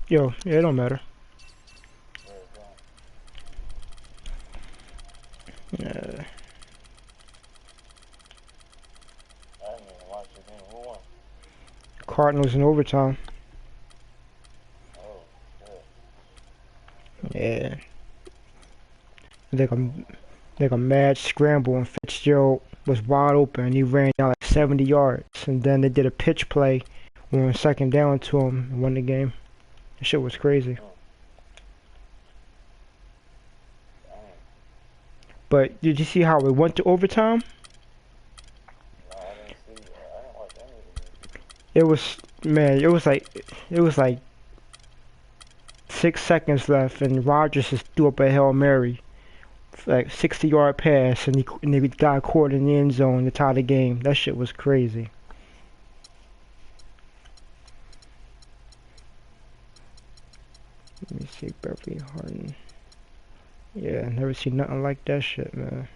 Yo, yeah, it don't matter. Yeah. I didn't even watch the game. Who won? Cardinals in overtime. Oh, shit. Yeah. Like a mad scramble, and Fitzgerald was wide open. He ran down like 70 yards, and then they did a pitch play on second down to him and won the game. That shit was crazy. But did you see how it went to overtime? No, I didn't see. I didn't watch any of it. It was, man, it was like 6 seconds left, and Rodgers just threw up a Hail Mary, like 60-yard pass, and the guy caught in the end zone to tie the game. That shit was crazy. Let me see, Beverly Harden. Yeah, never seen nothing like that shit, man.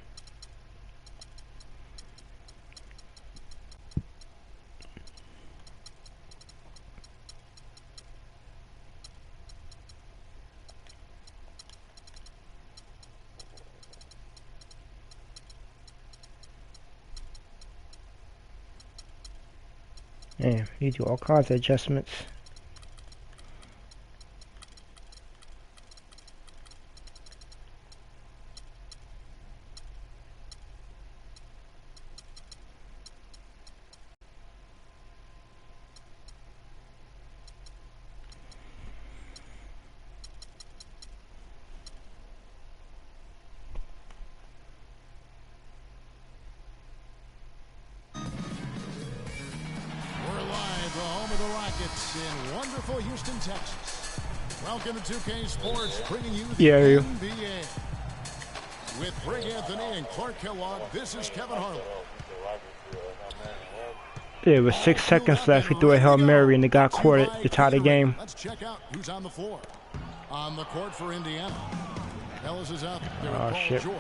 Damn, you do all kinds of adjustments. In wonderful Houston, Texas. Welcome to 2K Sports, bringing you the NBA. With Greg Anthony and Clark Kellogg, this is Kevin Harlan. Yeah, it was 6 seconds left. He threw a Hail Mary and the guy caught it to tie the game. Let's check out who's on the floor. On the court for Indiana, Ellis is out there with Paul shit. George.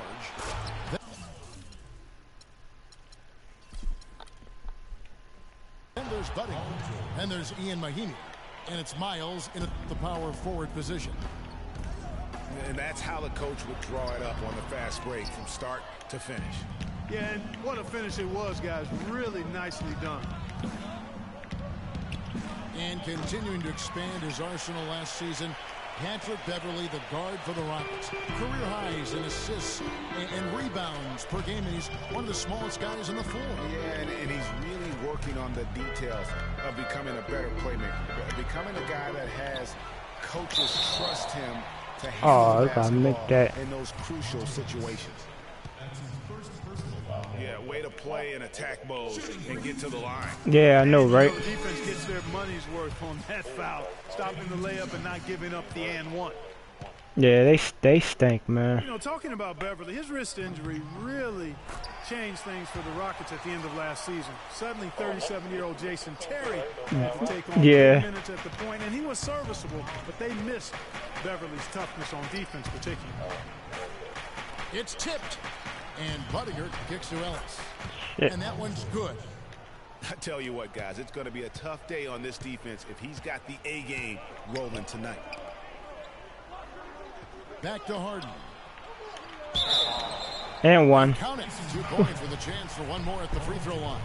Then there's Budding, and there's Ian Mahinmi, and it's Miles in the power forward position. And that's how the coach would draw it up on the fast break from start to finish. Yeah, and what a finish it was, guys. Really nicely done. And continuing to expand his arsenal last season, Patrick Beverly, the guard for the Rockets. Career highs in assists and rebounds per game, and he's one of the smallest guys on the floor. Yeah, and he's really working on the details of becoming a better playmaker. Becoming a guy that has coaches trust him to handle the basketball in those crucial situations. Yeah, way to play in attack mode and get to the line. Yeah, I know, right? The defense gets their money's worth on that foul, stopping the layup and not giving up the and one. Yeah, they stink, man. You know, talking about Beverly, his wrist injury really changed things for the Rockets at the end of last season. Suddenly, 37-year-old Jason Terry had to take on 10 minutes at the point, and he was serviceable, but they missed Beverly's toughness on defense particularly. It's tipped, and Budiger kicks to Ellis. Shit. And that one's good. I tell you what, guys, it's going to be a tough day on this defense if he's got the A game rolling tonight. Back to Harden. And one. Count it. 2 points with a chance for one more at the free throw line.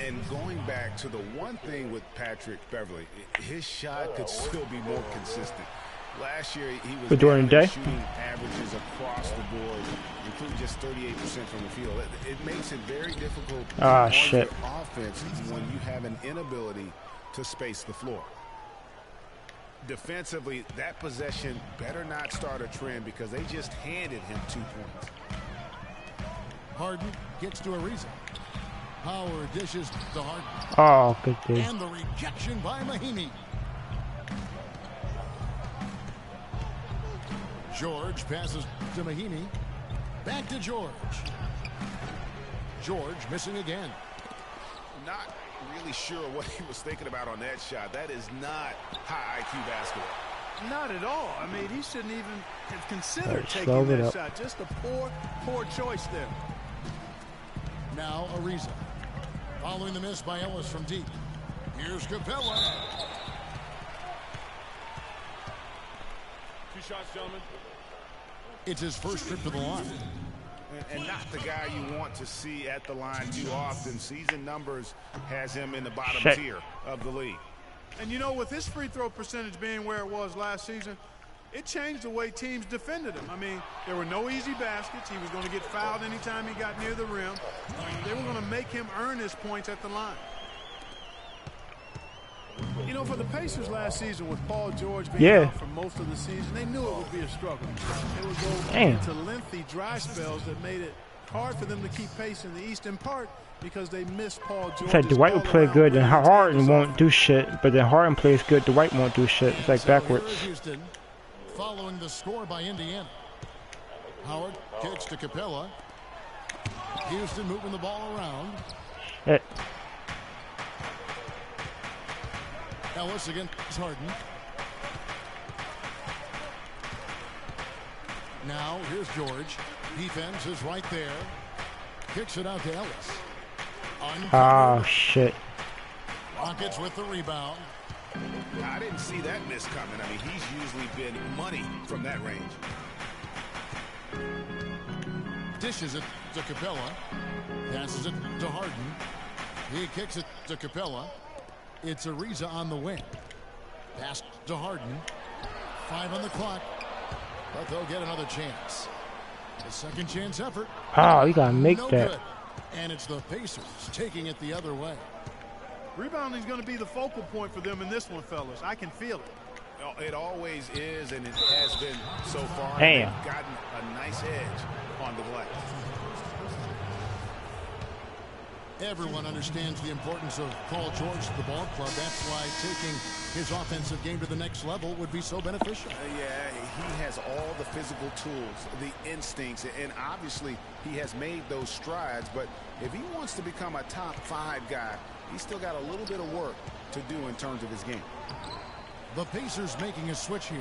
And going back to the one thing with Patrick Beverly, his shot could still be more consistent. Last year, he was shooting averages across the board, including just 38% from the field. It makes it very difficult on your offense when you have an inability to space the floor. Defensively, that possession better not start a trend because they just handed him 2 points. Harden gets to Ariza. Power dishes to Harden. Oh, good day. And the rejection by Mahinmi. George passes to Mahinmi. Back to George. George missing again. Not really sure what he was thinking about on that shot. That is not high IQ basketball. Not at all. I mean, he shouldn't even have considered taking that shot. Just a poor choice there. Now Ariza. Following the miss by Ellis from deep. Here's Capella. shots, gentlemen. It's his first trip to the line. And not the guy you want to see at the line too often. Season numbers has him in the bottom tier of the league. And you know, with his free throw percentage being where it was last season, it changed the way teams defended him. I mean, there were no easy baskets. He was going to get fouled anytime he got near the rim. They were going to make him earn his points at the line. You know, for the Pacers last season with Paul George being out for most of the season, they knew it would be a struggle. They would go into lengthy dry spells that made it hard for them to keep pace in the East, in part because they missed Paul George. It's like Dwight would play good and Harden won't do shit, but then Harden plays good, Dwight won't do shit. It's like backwards. Houston, following the score by Indiana. Howard kicks to Capella. Houston moving the ball around. Ellis against Harden. Now here's George. Defense is right there. Kicks it out to Ellis. Oh shit. Rockets with the rebound. I didn't see that miss coming. I mean, he's usually been money from that range. Dishes it to Capella. Passes it to Harden. He kicks it to Capella. It's Ariza on the wing. Pass to Harden. 5 on the clock. But they'll get another chance. A second chance effort. Oh, you gotta make that. Good. And it's the Pacers taking it the other way. Rebounding is going to be the focal point for them in this one, fellas. I can feel it. It always is, and it has been so far. Damn. They've gotten a nice edge on the glass. Everyone understands the importance of Paul George to the ball club. That's why taking his offensive game to the next level would be so beneficial. Yeah, he has all the physical tools, the instincts, and obviously he has made those strides. But if he wants to become a top 5 guy, he's still got a little bit of work to do in terms of his game. The Pacers making a switch here.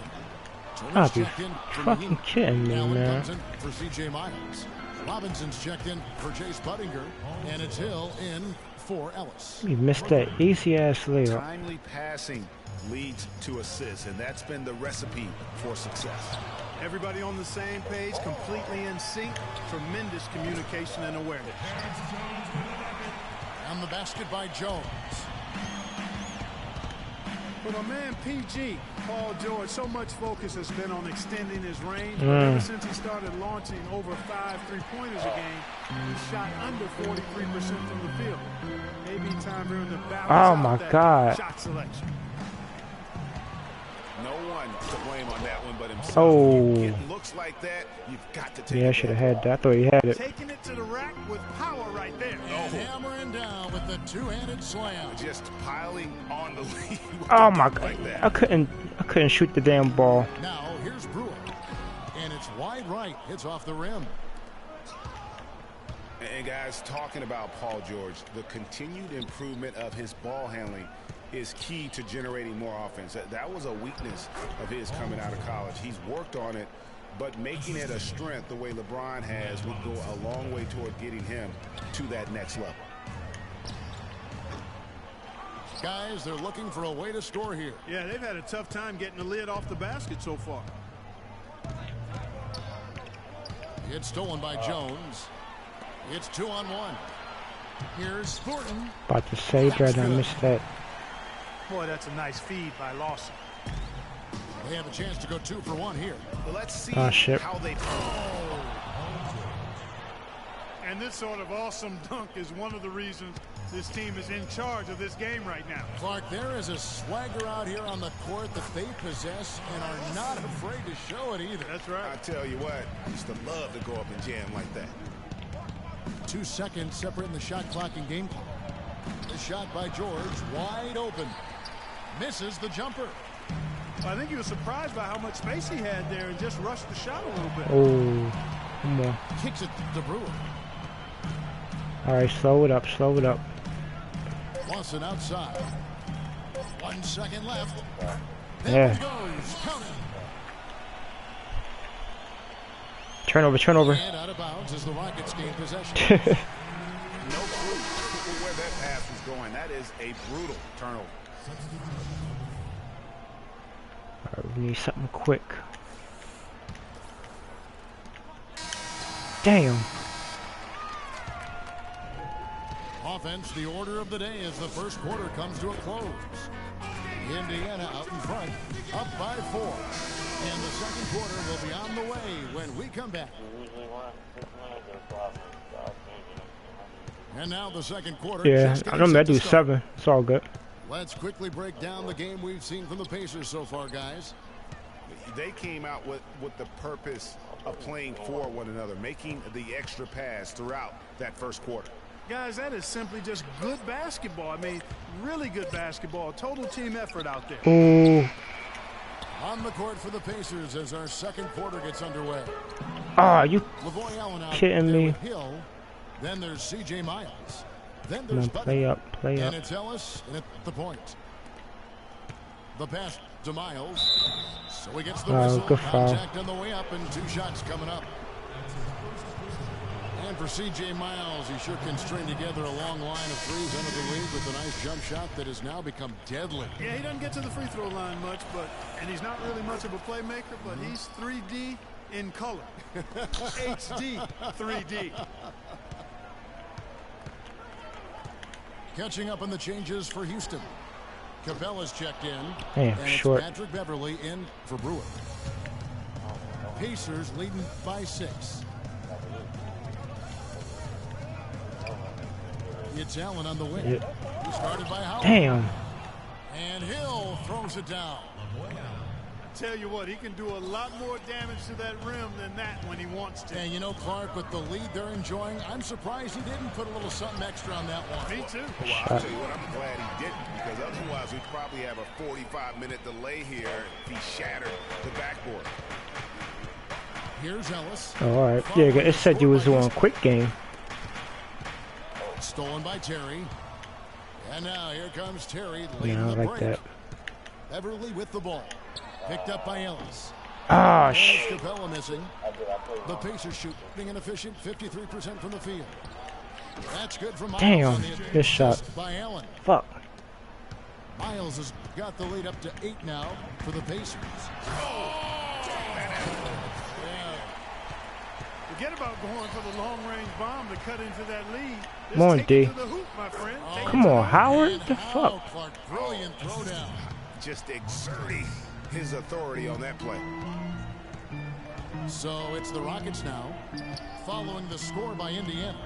I'll be fucking kidding me, man. Comes in for C.J. Miles. Robinson's checked in for Chase Buttinger, and it's Hill in for Ellis. You missed that easy-ass layup. Timely passing leads to assists, and that's been the recipe for success. Everybody on the same page, completely in sync, tremendous communication and awareness. And the basket by Jones. For my man PG, Paul George, so much focus has been on extending his range. Ever since he started launching over 5 3-pointers a game, he shot under 43% from the field. Maybe time for him to balance out that shot selection. No one to blame on that one but himself. Oh. It looks like that. You've got to take Yeah, I should have had that. I thought he had it. Taking it to the rack with power right there. And hammering down with the two-handed slam. Just piling on the lead. Oh my god. I couldn't shoot the damn ball. Now here's Brewer. And it's wide right. Hits off the rim. And guys, talking about Paul George, the continued improvement of his ball handling is key to generating more offense. That was a weakness of his coming out of college. He's worked on it, but making it a strength the way LeBron has would go a long way toward getting him to that next level. Guys, they're looking for a way to score here. Yeah, they've had a tough time getting the lid off the basket so far. It's stolen by Jones. It's 2-on-1. Here's Thornton. About to say that I missed that. Boy, that's a nice feed by Lawson. They have a chance to go 2 for 1 here. Well, let's see how they. And this sort of awesome dunk is one of the reasons this team is in charge of this game right now. Clark, there is a swagger out here on the court that they possess and are not afraid to show it either. That's right. I tell you what, I used to love to go up and jam like that. 2 seconds separating the shot clock and game clock. The shot by George, wide open. Misses the jumper. I think he was surprised by how much space he had there and just rushed the shot a little bit. Oh, come on. Kicks it to Brewer. All right, slow it up, slow it up. Lawson outside. 1 second left. Yeah. Goes. Count it. Turnover, turnover. And out of bounds as the Rockets gain possession. No clue where that pass was going. That is a brutal turnover. All right, we need something quick. Damn. Offense, the order of the day as the first quarter comes to a close. Indiana out in front, up by 4. And the second quarter will be on the way when we come back. And now the second quarter. Yeah, I don't know. I do 7. It's all good. Let's quickly break down the game we've seen from the Pacers so far, guys. They came out with the purpose of playing for one another, making the extra pass throughout that first quarter. Guys, that is simply just good basketball. I mean, really good basketball. Total team effort out there. Ooh. On the court for the Pacers as our second quarter gets underway. Ah, you LaVoy Allen out kidding me? Hill. Then there's C.J. Miles. Then Come there's on, play up, play up. And it's Ellis and at the point. The pass to Miles. So he gets the whistle. Good foul. Contact on the way up and 2 shots coming up. And for C.J. Miles, he sure can string together a long line of threes under the league with a nice jump shot that has now become deadly. Yeah, he doesn't get to the free throw line much, and he's not really much of a playmaker, but he's 3D in color. HD 3D. Catching up on the changes for Houston. Capella's checked in. Damn, and short. It's Patrick Beverly in for Brewer. Pacers leading by 6. It's Allen on the wing. Yeah. He started by Howard. Damn. And Hill throws it down. Tell you what, he can do a lot more damage to that rim than that when he wants to. And you know, Clark, with the lead they're enjoying, I'm surprised he didn't put a little something extra on that one. Me too. Well, I'll tell you what, I'm glad he didn't, because otherwise we'd probably have a 45-minute delay here if he shattered the backboard. Here's Ellis. Oh, all right. Yeah, it said you was on quick game. Stolen by Terry. And now here comes Terry Yeah, leading I the like break. that. Beverly with the ball. Picked up by Ellis. Ah, There's Capella missing. The Pacers shooting an efficient 53% from the field. That's good from Miles. Damn, on the good shot. by Allen. Fuck. Miles has got the lead up to 8 now for the Pacers. Forget about going for the long-range bomb to cut into that lead. Just Come on, take D. it to the hoop, my friend. Take Come it to on, the hoop. Howard. And The fuck? Clark, brilliant throwdown. Just exerting his authority on that play. So it's the Rockets now, following the score by Indiana.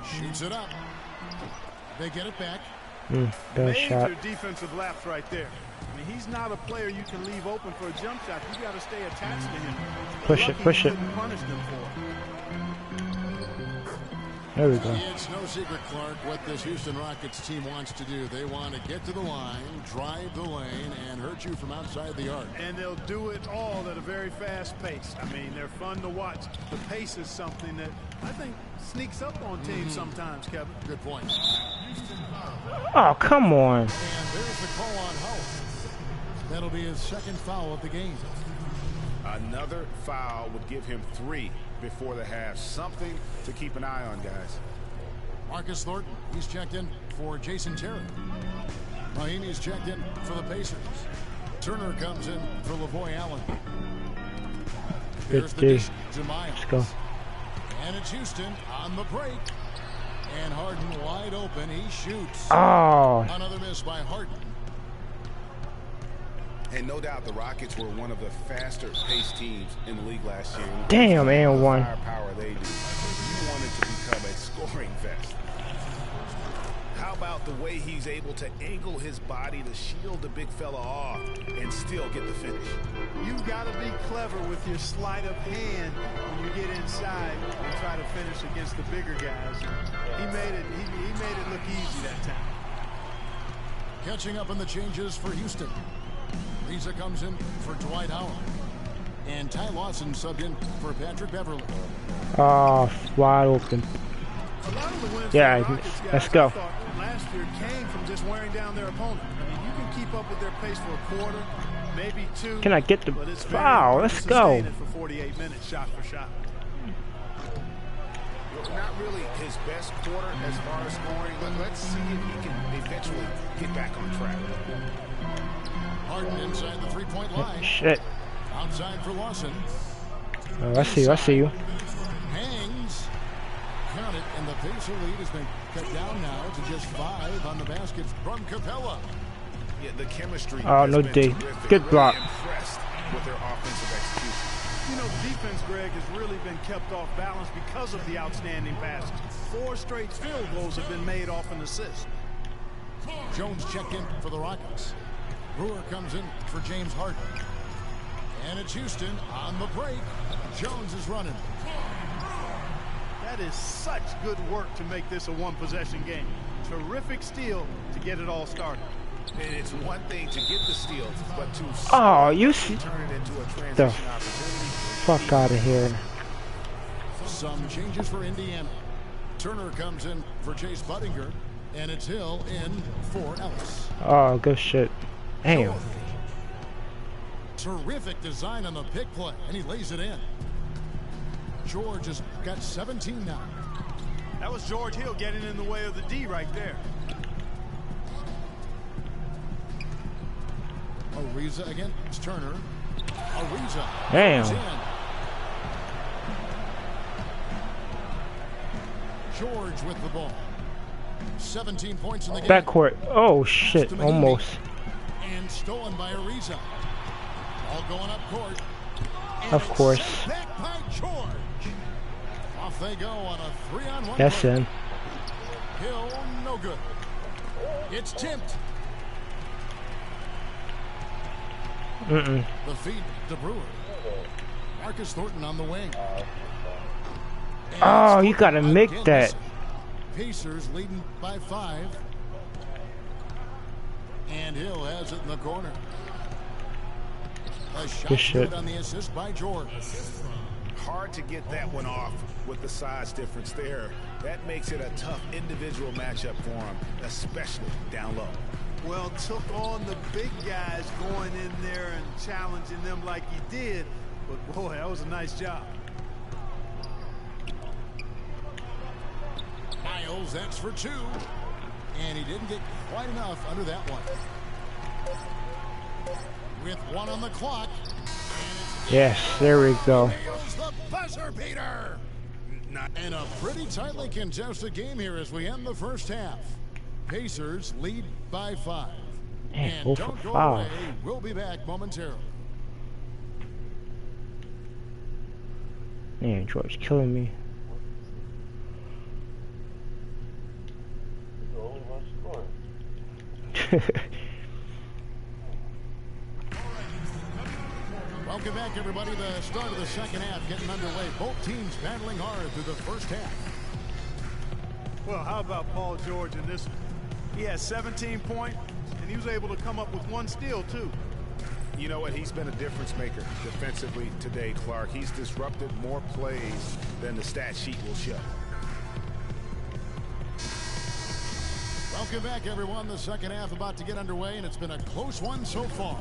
Shoots it up. They get it back. Bad Major shot. defensive lapse right there. I mean, he's not a player you can leave open for a jump shot. You got to stay attached to him. Push it, Lucky push he it. didn't punish them for it. There we go. It's no secret, Clark, what this Houston Rockets team wants to do. They want to get to the line, drive the lane, and hurt you from outside the arc. And they'll do it all at a very fast pace. I mean, they're fun to watch. The pace is something that I think sneaks up on teams sometimes, Kevin. Good point. Oh, come on. And there's the call on Hull. That'll be his second foul of the game. Another foul would give him 3 before the half. Something to keep an eye on, guys. Marcus Thornton, he's checked in for Jason Terry. Mahinmi's checked in for the Pacers. Turner comes in for LaVoy Allen. Here's the D. dish to Miles. Let's go. And it's Houston on the break. And Harden wide open. He shoots. Oh, Another miss by Harden. And no doubt the Rockets were one of the faster-paced teams in the league last year. damn, and one. Firepower they do. You want it to become a scoring fest. How about the way he's able to angle his body to shield the big fella off and still get the finish? You've got to be clever with your sleight of hand when you get inside and try to finish against the bigger guys. He made it look easy that time. Catching up on the changes for Houston. Lisa comes in for Dwight Howard. And Ty Lawson subbed in for Patrick Beverly. Oh, wide open. A lot of the wins Yeah, for the Rockets, guys, let's go. I thought last year came from just wearing down their opponent. I mean, you can keep up with their pace for a quarter, maybe 2. Can I get the but it's very foul? hard Let's to go. sustain it for 48 minutes, shot for shot. Not really his best quarter as far as scoring, but let's see if he can eventually get back on track. Harden inside the three-point line. Shit. Outside for Lawson. Oh, I see you. Hangs. Count it, and the Pacer lead has been cut down now to just 5 on the basket from Capella. Yeah, the chemistry. Oh, no D. Good block. Really impressed with their offensive execution. You know, the defense, Greg, has really been kept off balance because of the outstanding passes. 4 straight field goals have been made off an assist. Jones checked in for the Rockets. Brewer comes in for James Harden. And it's Houston on the break. Jones is running. That is such good work to make this a one-possession game. Terrific steal to get it all started. And it's one thing to get the steal, but to you see turn it into a transition the opportunity. fuck out of here. Some changes for Indiana. Turner comes in for Chase Buttinger, and it's Hill in for Ellis. Oh, good shit. Damn. Terrific design on the pick play, and he lays it in. George has got 17 now. That was George Hill getting in the way of the D right there. Ariza again. It's Turner. Ariza. Damn. George with the ball. 17 points in the game. Backcourt. Oh shit. Almost. And stolen by Ariza. All going up court. And Of course. sent back by George. Off they go on a 3-on-1. That's break. in. Hill, no good. It's tipped. The feed to Brewer. Marcus Thornton on the wing. And Oh, you gotta Thornton make again that. missing. Pacers leading by 5. And Hill has it in the corner. A shot Good shit. good on the assist by George. Hard to get that one off with the size difference there. That makes it a tough individual matchup for him, especially down low. Well, took on the big guys going in there and challenging them like he did. But, boy, that was a nice job. Miles, that's for 2. And he didn't get quite enough under that one. With 1 on the clock. Yes, there we go. Nails the buzzer beater. And a pretty tightly contested game here as we end the first half. Pacers lead by 5. Man, And 0 for don't go 5. away. We'll be back momentarily. Man, George killing me. The only one scoring. Welcome back, everybody. The start of the second half getting underway. Both teams battling hard through the first half. Well, how about Paul George in this one? He had 17 points, and he was able to come up with 1 steal, too. You know what? He's been a difference maker defensively today, Clark. He's disrupted more plays than the stat sheet will show. Welcome back, everyone. The second half about to get underway, and it's been a close one so far.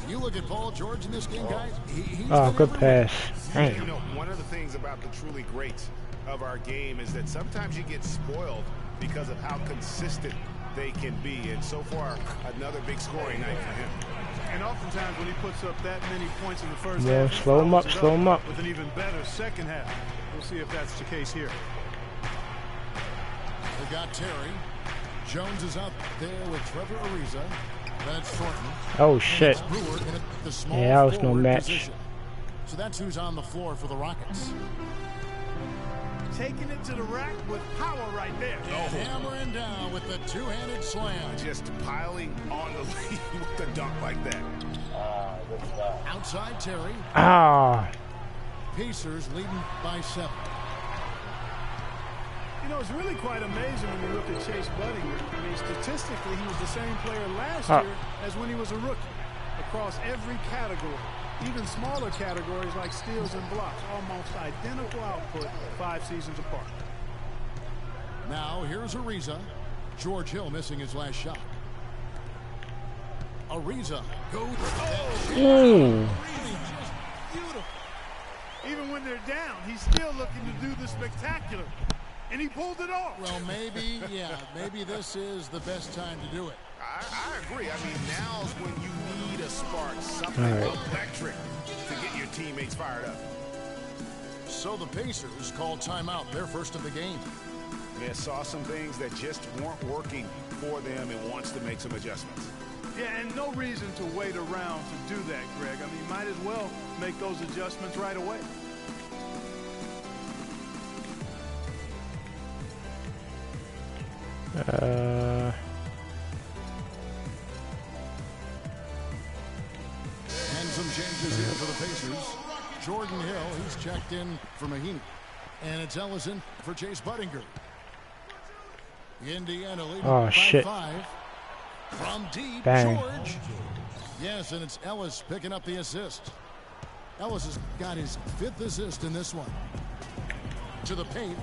You look at Paul George in this game, guys. He's Oh, been good everywhere. pass. You Damn. know, one of the things about the truly greats of our game is that sometimes you get spoiled because of how consistent they can be. And so far, another big scoring night for him. And oftentimes when he puts up that many points in the first Yeah, half, he slow him follows up, it slow him up. with an even better second half. We'll see if that's the case here. They got Terry. Jones is out there with Trevor Ariza. That's Thornton. Oh shit. Brewer in the small Yeah, that was no forward match. position. So that's who's on the floor for the Rockets. Taking it to the rack with power right there. And hammering down with the two-handed slam. Just piling on the lead with the dunk like that. Good shot. Outside Terry. Ah. Pacers leading by 7. You know, it's really quite amazing when you look at Chase Buttinger. I mean, statistically, he was the same player last year as when he was a rookie. Across every category, even smaller categories like steals and blocks, almost identical output 5 seasons apart. Now, here's Ariza. George Hill missing his last shot. Ariza goes. Ooh. Just beautiful. Even when they're down, he's still looking to do the spectacular. And he pulled it off. Well, maybe, yeah, maybe this is the best time to do it. I agree. I mean, now's when you need just spark something electric to get your teammates fired up. So the Pacers called timeout, their first of the game. They saw some things that just weren't working for them and wants to make some adjustments. Yeah, and no reason to wait around to do that, Greg. I mean, might as well make those adjustments right away. And some changes here for the Pacers. Jordan Hill, he's checked in for Mahinmi. And it's Ellison for Chase Budinger. Indiana leading by 5. From deep, Bang. George. Yes, and it's Ellis picking up the assist. Ellis has got his 5th assist in this one. To the paint.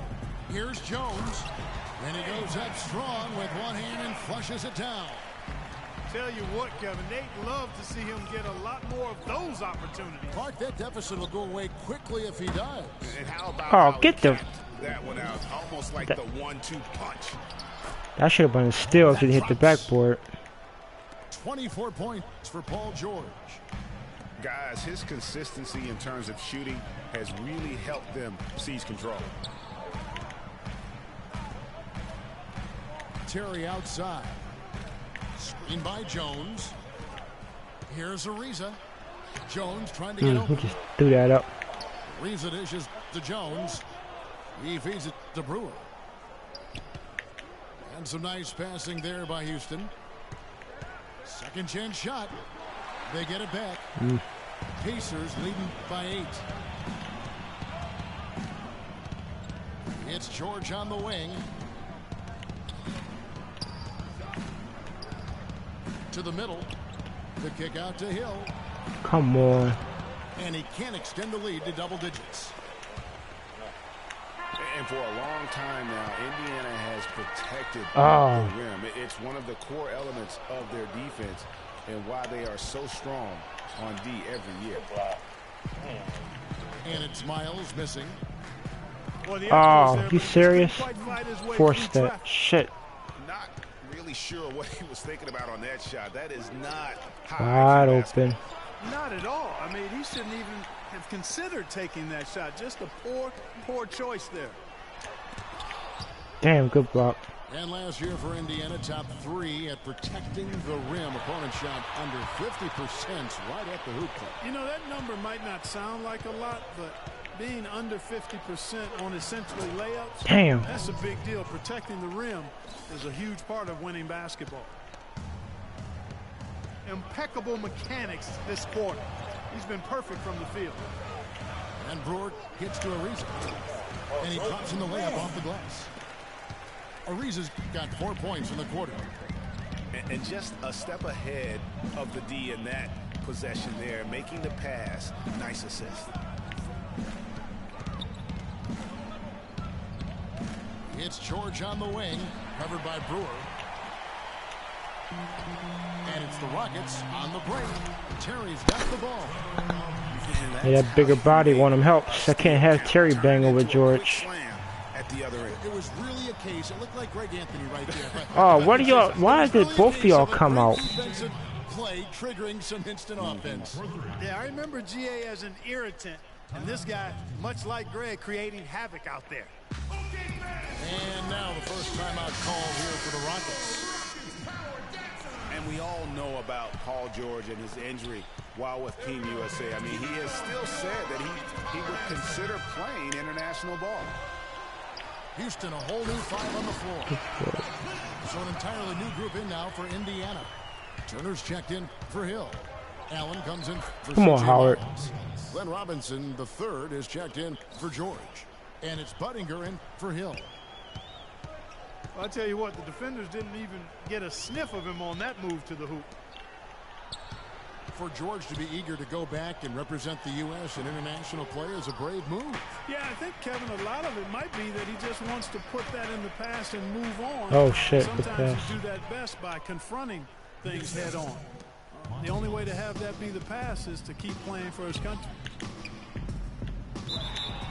Here's Jones. And he goes up strong with one hand and flushes it down. Tell you what, Kevin, they'd love to see him get a lot more of those opportunities. Clark, that deficit will go away quickly if he does. And how about Oh, get the... that one out, almost like the 1-2 punch. That should have been a steal if he hit the backboard. 24 points for Paul George. Guys, his consistency in terms of shooting has really helped them seize control. Terry outside. Screen by Jones. Here's Ariza. Jones trying to get He open. just threw that up. Ariza dishes to Jones. He feeds it to Brewer. And some nice passing there by Houston. Second chance shot. They get it back. Pacers leading by 8. It's George on the wing. To the middle. The kick out to Hill. Come on. And he can't extend the lead to double digits. And for a long time now, Indiana has protected Oh. the rim. It's one of the core elements of their defense and why they are so strong on D every year. And it's Miles missing. Well, the Oh, there, you but he serious? couldn't quite fight his way Forced through that. traffic. Shit. Not really sure what he was thinking about on that shot. That is not Wide high open. Not at all. I mean, he shouldn't even have considered taking that shot. Just a poor choice there. Damn, good block. And last year for Indiana, top 3 at protecting the rim. Opponent shot under 50% right at the hoop. You know, that number might not sound like a lot, but being under 50% on essentially layups, Damn. that's a big deal. Protecting the rim is a huge part of winning basketball. Impeccable mechanics this quarter. He's been perfect from the field. And Brewer gets to Ariza. And he drops in the layup off the glass. Ariza's got 4 points in the quarter. And just a step ahead of the D in that possession there, making the pass. Nice assist. It's George on the wing, covered by Brewer. And it's the Rockets on the break. Terry's got the ball. Yeah, that bigger body want him helps. I can't have Terry bang over George. At the other end. It was really a case. It looked like Greg Anthony right there. Oh, what are y'all? Why did both of y'all come out? Defensive play triggering some instant offense. Yeah, I remember GA as an irritant, and this guy, much like Greg, creating havoc out there. And now the first timeout call here for the Rockets. And we all know about Paul George and his injury while with Team USA. I mean, he has still said that he would consider playing international ball. Houston, a whole new 5 on the floor. So an entirely new group in now for Indiana. Turner's checked in for Hill. Allen comes in for Come on, CJ Howard. Miles. Glenn Robinson, the third, is checked in for George. And it's Budinger in for Hill. I'll tell you what, the defenders didn't even get a sniff of him on that move to the hoop. For George to be eager to go back and represent the U.S. in international play is a brave move. Yeah, I think, Kevin, a lot of it might be that he just wants to put that in the past and move on. Oh, shit, the Sometimes pass. you do that best by confronting things head on. The only way to have that be the pass is to keep playing for his country.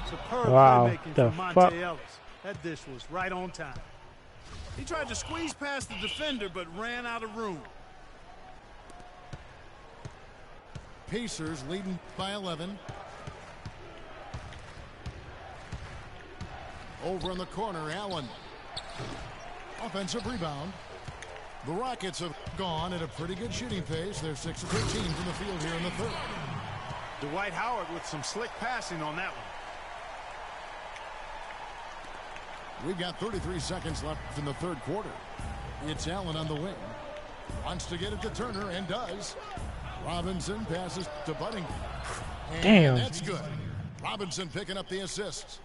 Superb Wow, playmaking the from Monte fuck? Ellis. That dish was right on time. He tried to squeeze past the defender but ran out of room. Pacers leading by 11. Over in the corner, Allen. Offensive rebound. The Rockets have gone at a pretty good shooting pace. They're 6 of 13 from the field here in the third. Dwight Howard with some slick passing on that one. We've got 33 seconds left in the third quarter. It's Allen on the wing. Wants to get it to Turner and does. Robinson passes to Budding. And damn. That's good. Robinson picking up the assists.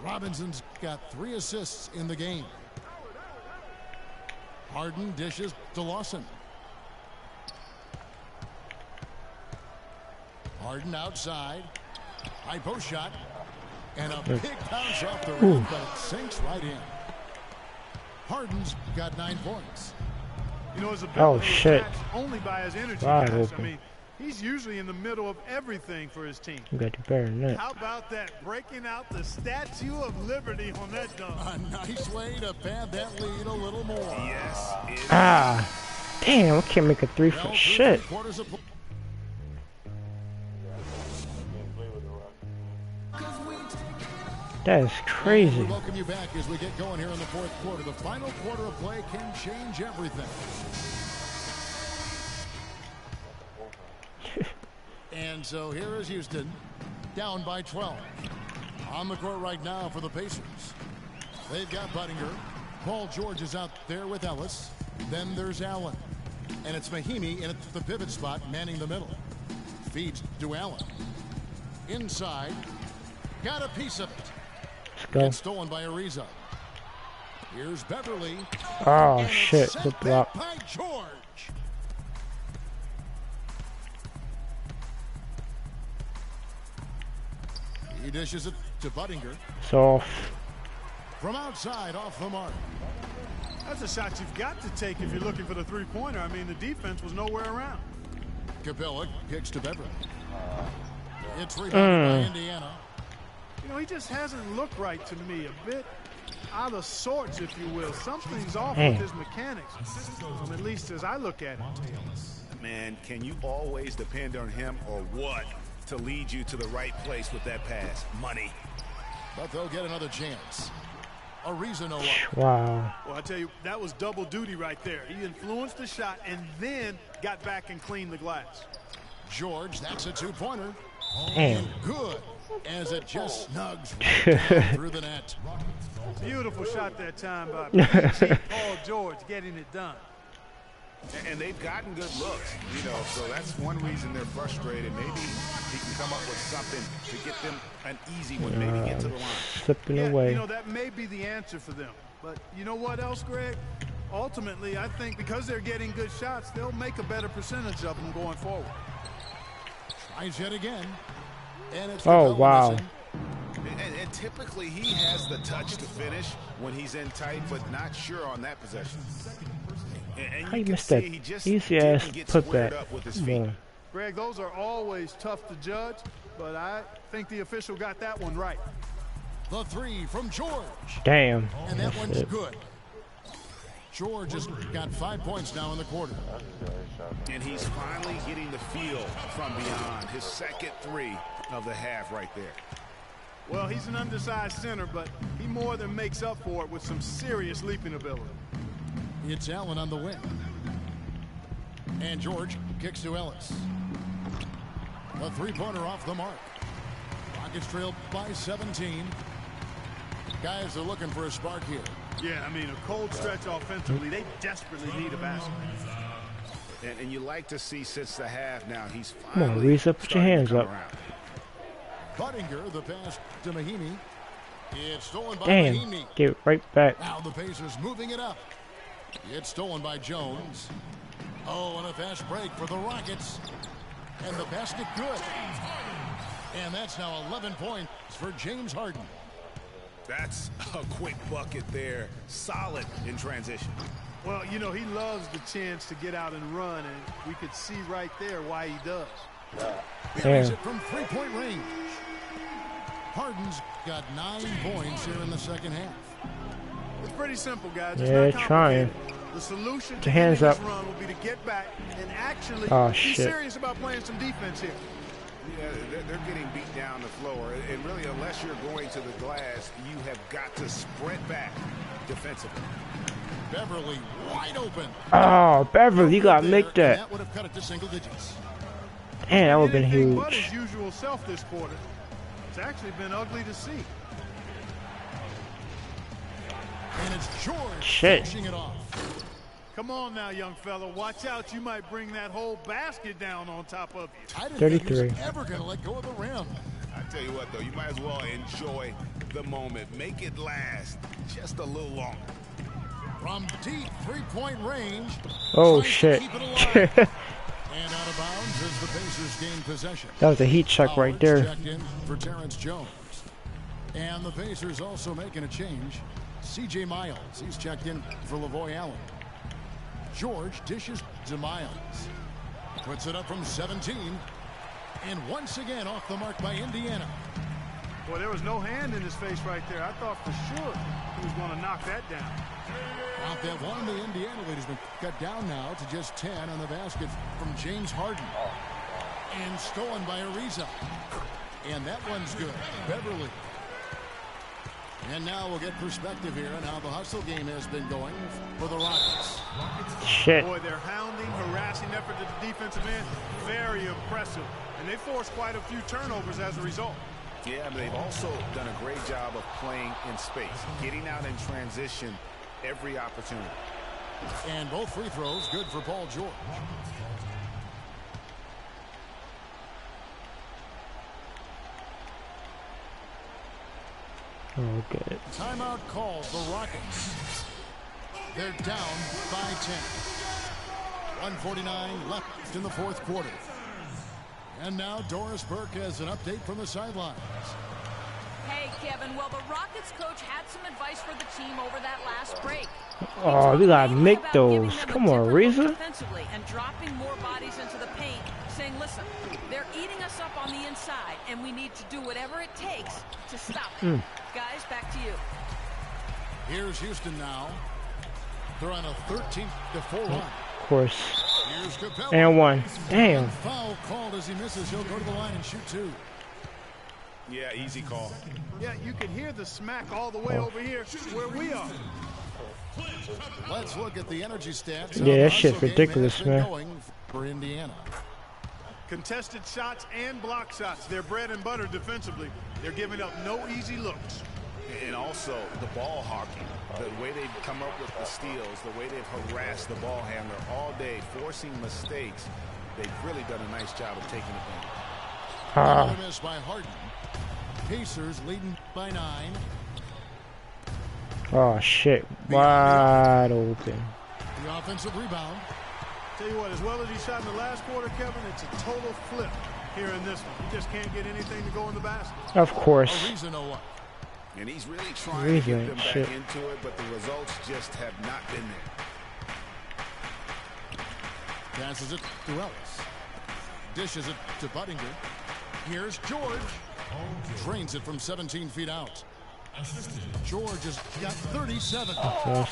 Robinson's got 3 assists in the game. Harden dishes to Lawson. Harden outside. High post shot. And a big bounce off the rim, but it sinks right in. Harden's got 9 points. You know, his Oh, ability shit. is matched only by his energy. Wide guys. open. I mean, he's usually in the middle of everything for his team. You got to better than that. How about that? Breaking out the Statue of Liberty on that dunk. A nice way to pad that lead a little more. Yes, it is. Ah, damn, I can't make a 3 for shit. That is We crazy. welcome you back as we get going here in the fourth quarter. The final quarter of play can change everything. And so here is Houston, down by 12. On the court right now for the Pacers. They've got Budinger. Paul George is out there with Ellis. Then there's Allen. And it's Mahimi in the pivot spot, manning the middle. Feeds to Allen. Inside. Got a piece of it. Let's go. It's stolen by Ariza. Here's Beverly. Oh, And it's shit. sent Good back block. by George. He dishes it to Budinger. Soft. From outside, off the mark. That's a shot you've got to take if you're looking for the three-pointer. I mean, the defense was nowhere around. Capella kicks to Beverly. It's rebounded by Indiana. You know, he just hasn't looked right to me. A bit out of sorts, if you will. Something's off with his mechanics, at least as I look at it. Man, can you always depend on him or what to lead you to the right place with that pass? Money. But they'll get another chance. Ariza no up. Wow. Well, I tell you, that was double duty right there. He influenced the shot and then got back and cleaned the glass. George, that's a two-pointer. Damn. Good, as it just snugs right down through the net. Beautiful shot that time by PG Paul George getting it done. And they've gotten good looks, you know, so that's one reason they're frustrated. Maybe he can come up with something to get them an easy one, maybe get to the line. Slipping Yeah, away. you know, that may be the answer for them. But you know what else, Greg? Ultimately, I think because they're getting good shots, they'll make a better percentage of them going forward. Tries yet again. And it's Oh, the wow. missing. And typically he has the touch to finish when he's in tight, but not sure on that possession. And How you can missed see that he just easy ass didn't get put squared that? up with his feet. Yeah. Greg, those are always tough to judge, but I think the official got that one right. The three from George. Damn. And that That's one's it. good. George has got 5 points now in the quarter. And he's finally getting the feel from beyond. His second three of the half right there. Well, he's an undersized center, but he more than makes up for it with some serious leaping ability. It's Allen on the wing. And George kicks to Ellis. A three-pointer off the mark. Rockets trail by 17. Guys are looking for a spark here. Yeah, I mean, a cold stretch offensively. They desperately need a basket. And you like to see since the half now, he's Come on, finally Reza, put your starting to hands come up. around. Budinger, the pass to Mahimi. It's stolen by Damn. Mahimi. Get it right back. Now the Pacers moving it up. It's stolen by Jones. Oh, and a fast break for the Rockets. And the basket good. And that's now 11 points for James Harden. That's a quick bucket there. Solid in transition. Well, you know, he loves the chance to get out and run, and we could see right there why he does. Buries Yeah. it from three-point range. Harden's got 9 points here in the second half. It's pretty simple, guys. It's Yeah, not trying. complicated. The solution The to hands ending this up. run will be to get back and actually Oh, be shit. serious about playing some defense here. Yeah, they're getting beat down the floor. And really, unless you're going to the glass, you have got to sprint back defensively. Beverly wide open. Oh, Beverly, you gotta make that. That would have cut it to single digits. Man, that would have been Anything but huge. his usual self this quarter. It's actually been ugly to see. And it's George Shit. finishing it off. Come on now, young fella. Watch out. You might bring that whole basket down on top of you. I didn't think he 33. was ever going to let go of the rim. I tell you what, though, you might as well enjoy the moment. Make it last just a little longer. From deep three-point range. Oh, tries to shit. keep it alive. And out of bounds as the Pacers gain possession. That was a heat check right Howard's there. checked in for Terrence Jones. And the Pacers also making a change. C.J. Miles, he's checked in for Lavoy Allen. George dishes to Miles. Puts it up from 17. And once again off the mark by Indiana. Boy, there was no hand in his face right there. I thought for sure he was going to knock that down. Out that one, the Indiana lead has been cut down now to just 10 on the basket from James Harden. And stolen by Ariza. And that one's good. Beverly. And now we'll get perspective here on how the hustle game has been going for the Rockets. Shit. Boy, their hounding, harassing effort at the defensive end, very impressive. And they forced quite a few turnovers as a result. Yeah, but they've also done a great job of playing in space, getting out in transition every opportunity. And both free throws good for Paul George. Oh, good. Timeout called the Rockets. They're down by 10. 1:49 left in the fourth quarter. And now Doris Burke has an update from the sidelines. Hey, Kevin. Well, the Rockets coach had some advice for the team over that last break. Oh, we gotta make About those. giving them a Come on, different look Reza. defensively and dropping more bodies into the paint, saying, listen, they're eating us up on the inside, and we need to do whatever it takes to stop it. Guys, back to you. Here's Houston now. They're on a 13-4 run. Of course. Here's Capella. And one. Damn. Foul called as he misses. He'll go to the line and shoot two. Yeah, easy call. Yeah, you can hear the smack all the way over here where we are. Let's look at the energy stats. Yeah, that Hustle shit's game ridiculous, has been man. going for Indiana. Contested shots and block shots. They're bread and butter defensively. They're giving up no easy looks. And also the ball hawking, the way they've come up with the steals, the way they've harassed the ball handler all day, forcing mistakes. They've really done a nice job of taking advantage. Another miss by Harden. Pacers leading by 9. Oh, shit. Wide open. The offensive rebound. Tell you what, as well as he shot in the last quarter, Kevin, it's a total flip here in this one. He just can't get anything to go in the basket. Of course. Ariza no one. And he's really trying Really to get them back shit. into it, but the results just have not been there. Passes it to Ellis. Dishes it to Buttinger. Here's George. Drains it from 17 feet out. George has got 37. Yes.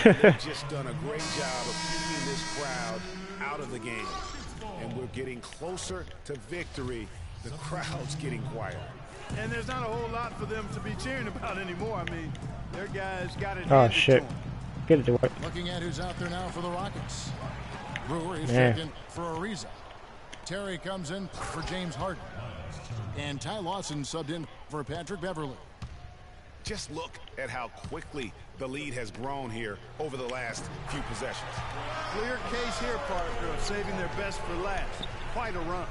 They've just done a great job of keeping this crowd out of the game. And we're getting closer to victory. The crowd's getting quieter. And there's not a whole lot for them to be cheering about anymore. I mean, their guys got it Oh, handed to shit. them. Get it to work. Looking at who's out there now for the Rockets. Brewer is Man. checked in for Ariza. Terry comes in for James Harden. And Ty Lawson subbed in for Patrick Beverly. Just look at how quickly the lead has grown here over the last few possessions. Clear case here, partner, of saving their best for last. Quite a run.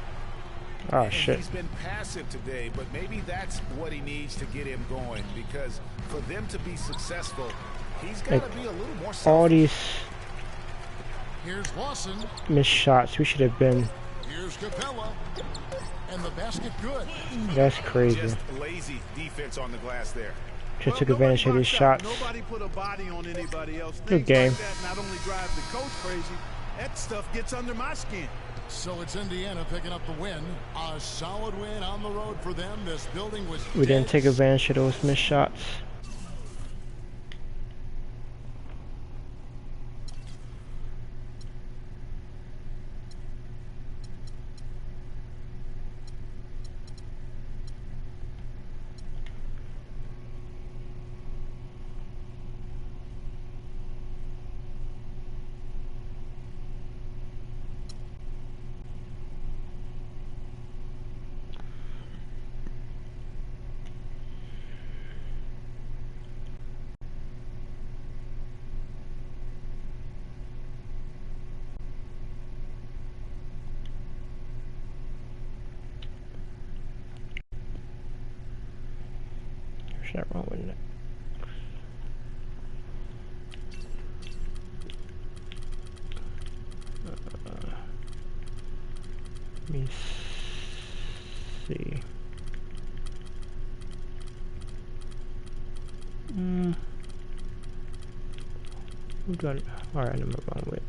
Oh, And shit. he's been passive today, but maybe that's what he needs to get him going, because for them to be successful, he's got to be a little more All selfish. these Here's Lawson. missed shots. We should have been. Here's Capella. And the basket good. That's crazy. Just lazy defense on the glass there. Just took Well, advantage of nobody these boxed out. shots. Nobody put a body on anybody else. Good Things game. like that not only drive the coach crazy, that stuff gets under my skin. So it's Indiana picking up the win. A solid win on the road for them. This building was We didn't dense. take advantage of those missed shots. Shit wrong with it. Let me see. Who got it? Alright, I'm move on with.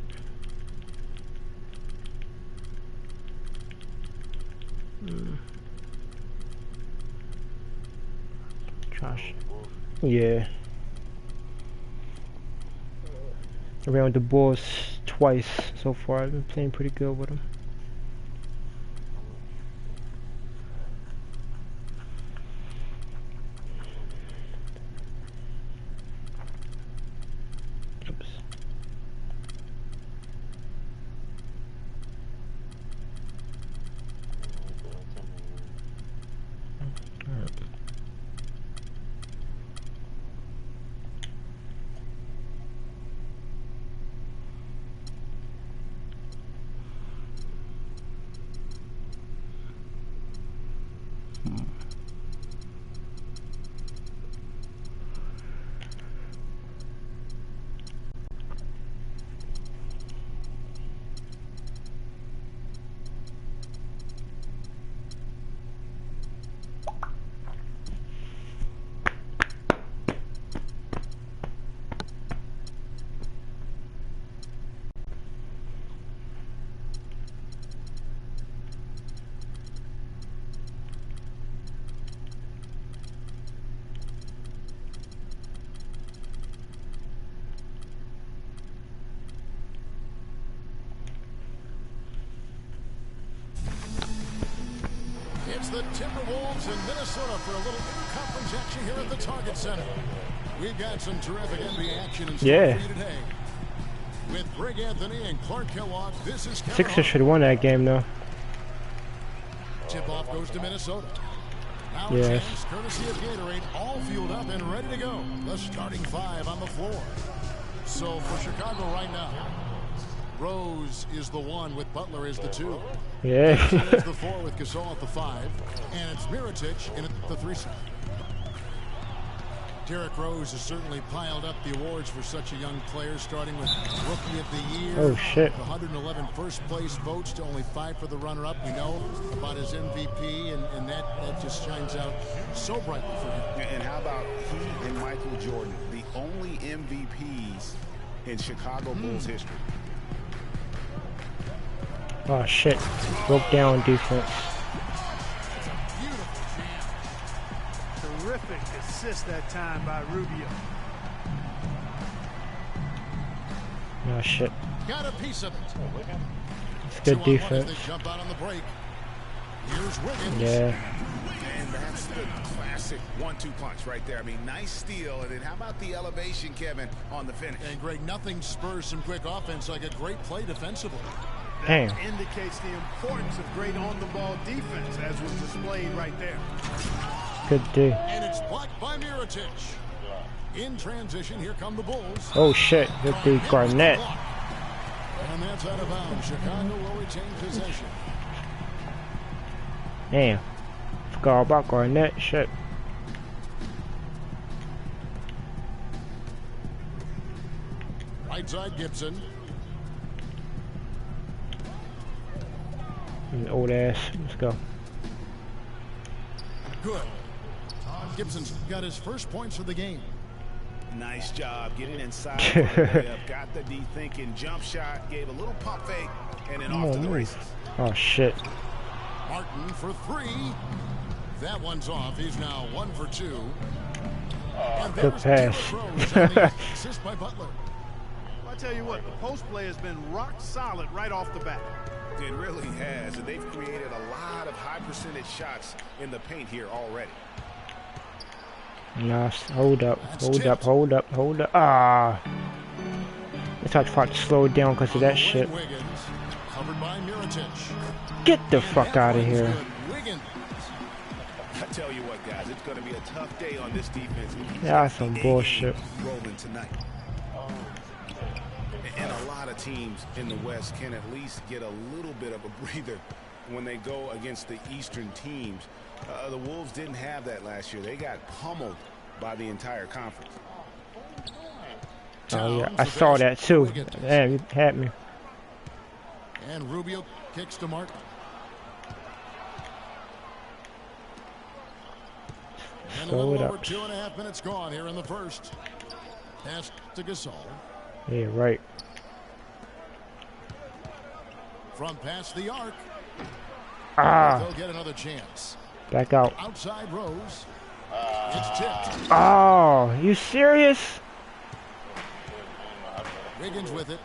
Josh. Yeah. I ran with the Bulls twice so far. I've been playing pretty good with them. Oops. It's the Timberwolves in Minnesota for a little in-conference action here at the Target Center. We've got some terrific NBA action in store for you today. With Greg Anthony and Clark Kellogg, this is Sixers should have won that game though. Tip-off goes to Minnesota. Now yes. James, courtesy of Gatorade, all fueled up and ready to go. The starting five on the floor. So for Chicago right now, Rose is the one with Butler as the two. Yeah. Is the four with Gasol at the five, and it's Mirotic in at the three spot. Derrick Rose has certainly piled up the awards for such a young player, starting with Rookie of the Year. Oh shit! 111 first place votes to only 5 for the runner-up. We know about his MVP, and that just shines out so brightly for him. And how about he and Michael Jordan, the only MVPs in Chicago Bulls history? Oh shit! Broke down defense. Terrific assist that time by Rubio. Oh shit! Got a piece of it. It's good defense. They jump out on the break. Here's Wiggins. Yeah. And that's the classic 1-2 punch right there. I mean, nice steal. And then how about the elevation, Kevin, on the finish? And Greg, nothing spurs some quick offense like a great play defensively. That indicates the importance of great on-the-ball defense, as was displayed right there. Good D. And it's blocked by Mirotic. In transition, here come the Bulls. Oh shit! Good D, Garnett. And that's out of bounds. Chicago will retain possession. Damn. Forgot about Garnett. Shit. Right side, Gibson. Old ass. Let's go. Good. Gibson's got his first points of the game. Nice job getting inside. Got the D thinking jump shot, gave a little pump fake, and then off to the races. Oh shit. Martin for three. That one's off. He's now 1 for 2. And good pass. Assist by Butler. I tell you what, the post play has been rock solid right off the bat. It really has, and they've created a lot of high percentage shots in the paint here already. Nice. Hold up. Hold up. Hold up. Hold up. Ah. It's hard to slow it down because of that shit. Wiggins, covered by Mirotic. Get the fuck out of here. Wiggins. I tell you what, guys, it's going to be a tough day on this defense. That's some bullshit. Rolling tonight. And a lot of teams in the West can at least get a little bit of a breather when they go against the Eastern teams. The Wolves didn't have that last year. They got pummeled by the entire conference. Oh yeah, I saw that too. Damn, you had me. And Rubio kicks to Martin. And a little over 2.5 minutes gone here in the first. Pass to Gasol. Yeah, right. From past the arc. They'll get another chance. Back out. Outside Rose. It's tipped. Oh, you serious? Wiggins with it.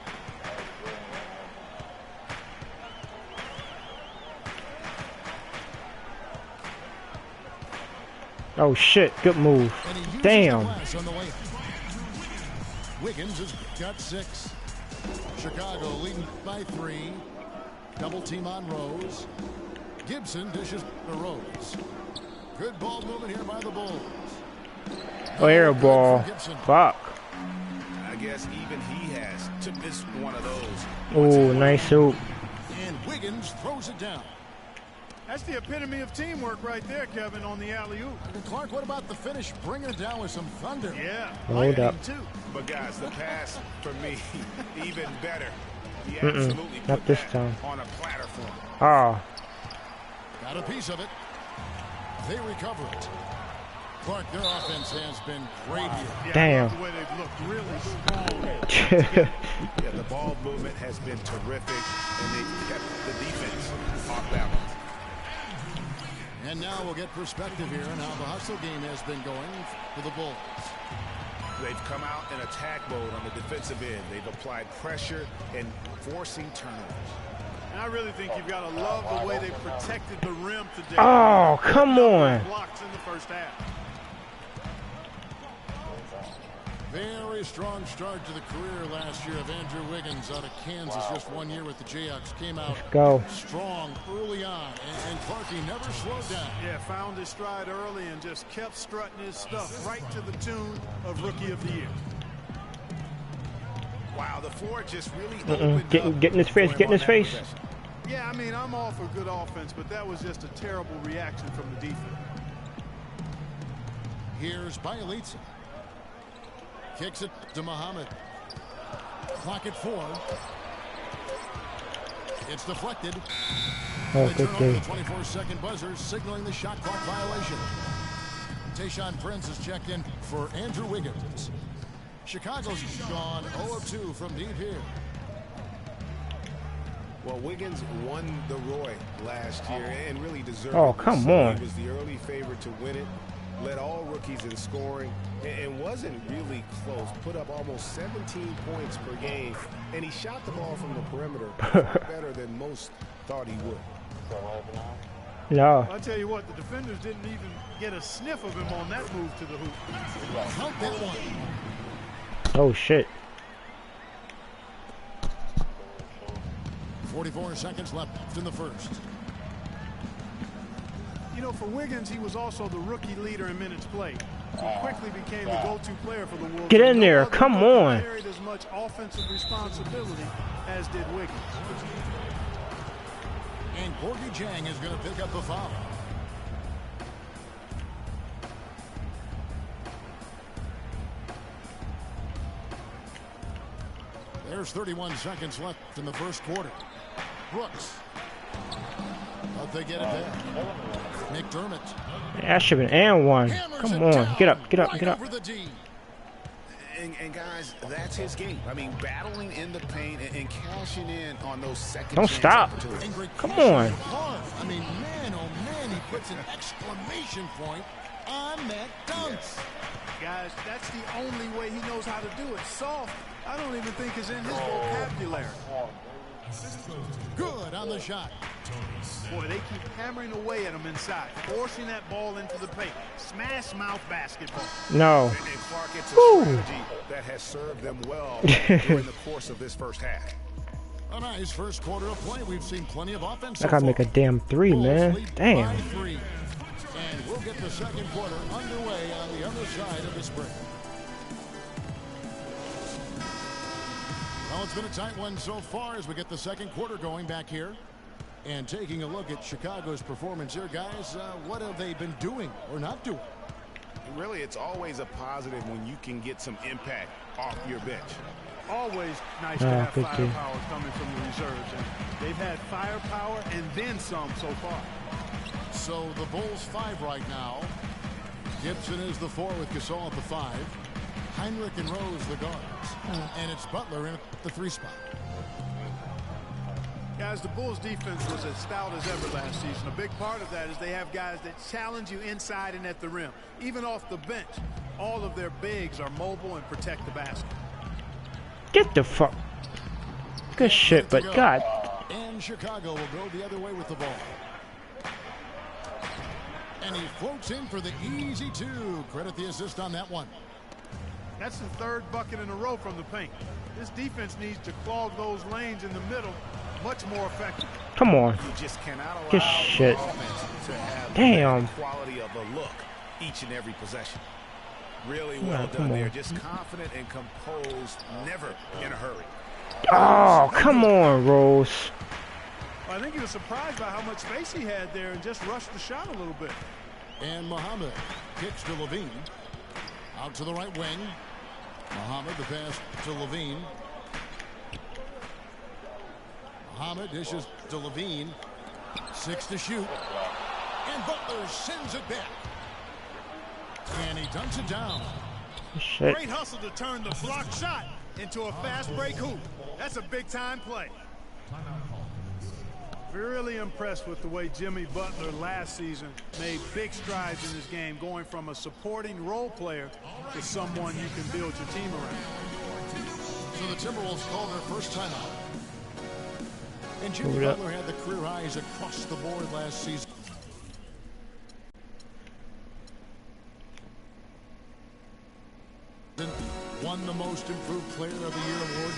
Oh shit, good move. Damn. Wiggins has got 6. Chicago leading by 3. Double team on Rose. Gibson dishes to Rose. Good ball movement here by the Bulls. Oh, air ball. Fuck. I guess even he has to miss one of those. Oh, nice hoop. And Wiggins throws it down. That's the epitome of teamwork right there, Kevin, on the alley-oop. And Clark, what about the finish? Bringing it down with some thunder. Yeah. Hold up. Too. But guys, the pass for me even better. He absolutely not put this that time. on a platter for him. Ah. Got a piece of it. They recover it. Clark, their offense has been great here. Yeah, damn. The way they've looked really strong. Yeah, the ball movement has been terrific, and they've kept the defense off balance. And now we'll get perspective here on how the hustle game has been going for the Bulls. They've come out in attack mode on the defensive end. They've applied pressure and forcing turnovers. And I really think you've got to love the way they protected the rim today. Oh, come on. Blocks in the first half. Very strong start to the career last year of Andrew Wiggins out of Kansas. Just 1 year with the Jayhawks. Came out strong early on. And Clarkie never slowed down. Yeah, found his stride early and just kept strutting his stuff right to the tune of Rookie of the Year. Wow, the floor just really opened up. Get in his face, get in his face. Yeah, I mean, I'm all for good offense, but that was just a terrible reaction from the defense. Here's Bielitsa. Kicks it to Muhammad. Clock at 4. It's deflected. Oh, They good turn over day. the 24-second buzzer, signaling the shot clock violation. Tayshaun Prince is checked in for Andrew Wiggins. Chicago's gone 0 of 2 from deep here. Well, Wiggins won the Roy last year and really deserved it. Oh, come on. He was the early favorite to win it. Led all rookies in scoring and wasn't really close. Put up almost 17 points per game, and he shot the ball from the perimeter better than most thought he would. No. I'll tell you what, the defenders didn't even get a sniff of him on that move to the hoop. Count that one. Oh, shit. 44 seconds left in the first. You know, for Wiggins, he was also the rookie leader in minutes played. He quickly became the go-to player for the Wolves. Get in there, come on. He carried as much offensive responsibility as did Wiggins. And Gorgie Jang is going to pick up the foul. There's 31 seconds left in the first quarter. Brooks. But they get it back. McDermott. That should have been and one. Come on, get up, get up, get up. And guys, that's his game. I mean, battling in the paint and cashing in on those second Don't chance stop. opportunities. Come on. I mean, man, oh man, he puts an exclamation point on that dunk. Guys, that's the only way he knows how to do it. Soft, I don't even think is in his vocabulary. Good on the shot. Boy, they keep hammering away at him inside, forcing that ball into the paint. Smash mouth basketball. No. And Clark, it's a strategy that has served them well during the course of this first half. A nice first quarter of play. We've seen plenty of offense. I gotta make a damn three, man. Damn. And we'll get the second quarter underway on the other side of this break. Well, it's been a tight one so far as we get the second quarter going back here. And taking a look at Chicago's performance here, guys, what have they been doing or not doing? really, it's always a positive when you can get some impact off your bench. Always nice to have firepower coming from the reserves. And they've had firepower and then some so far. So the Bulls 5 right now. Gibson is the 4 with Gasol at the 5. Heinrich and Rose the guards. And it's Butler in at the 3 spot. Guys, the Bulls defense was as stout as ever last season. A big part of that is they have guys that challenge you inside and at the rim. Even off the bench, all of their bigs are mobile and protect the basket. Get the fuck. Good shit, but God. And Chicago will go the other way with the ball. And he floats in for the easy 2. Credit the assist on that one. That's the 3rd bucket in a row from the paint. This defense needs to clog those lanes in the middle much more effective. Come on. You just cannot allow Good shit. offense to have Damn. the quality of a look each and every possession. Really well done there. Just confident and composed, never in a hurry. Oh, come on, Rose. I think he was surprised by how much space he had there and just rushed the shot a little bit. And Muhammad kicks to Levine. Out to the right wing. Muhammad the pass to Levine. Muhammad dishes to Levine. 6 to shoot. And Butler sends it back. And he dunks it down. Shit. Great hustle to turn the block shot into a fast break hoop. That's a big time play. Really impressed with the way Jimmy Butler last season made big strides in his game, going from a supporting role player to someone you can build your team around. So the Timberwolves call their first timeout. And Jimmy Butler had the career highs across the board last season. Won the Most Improved Player of the Year award.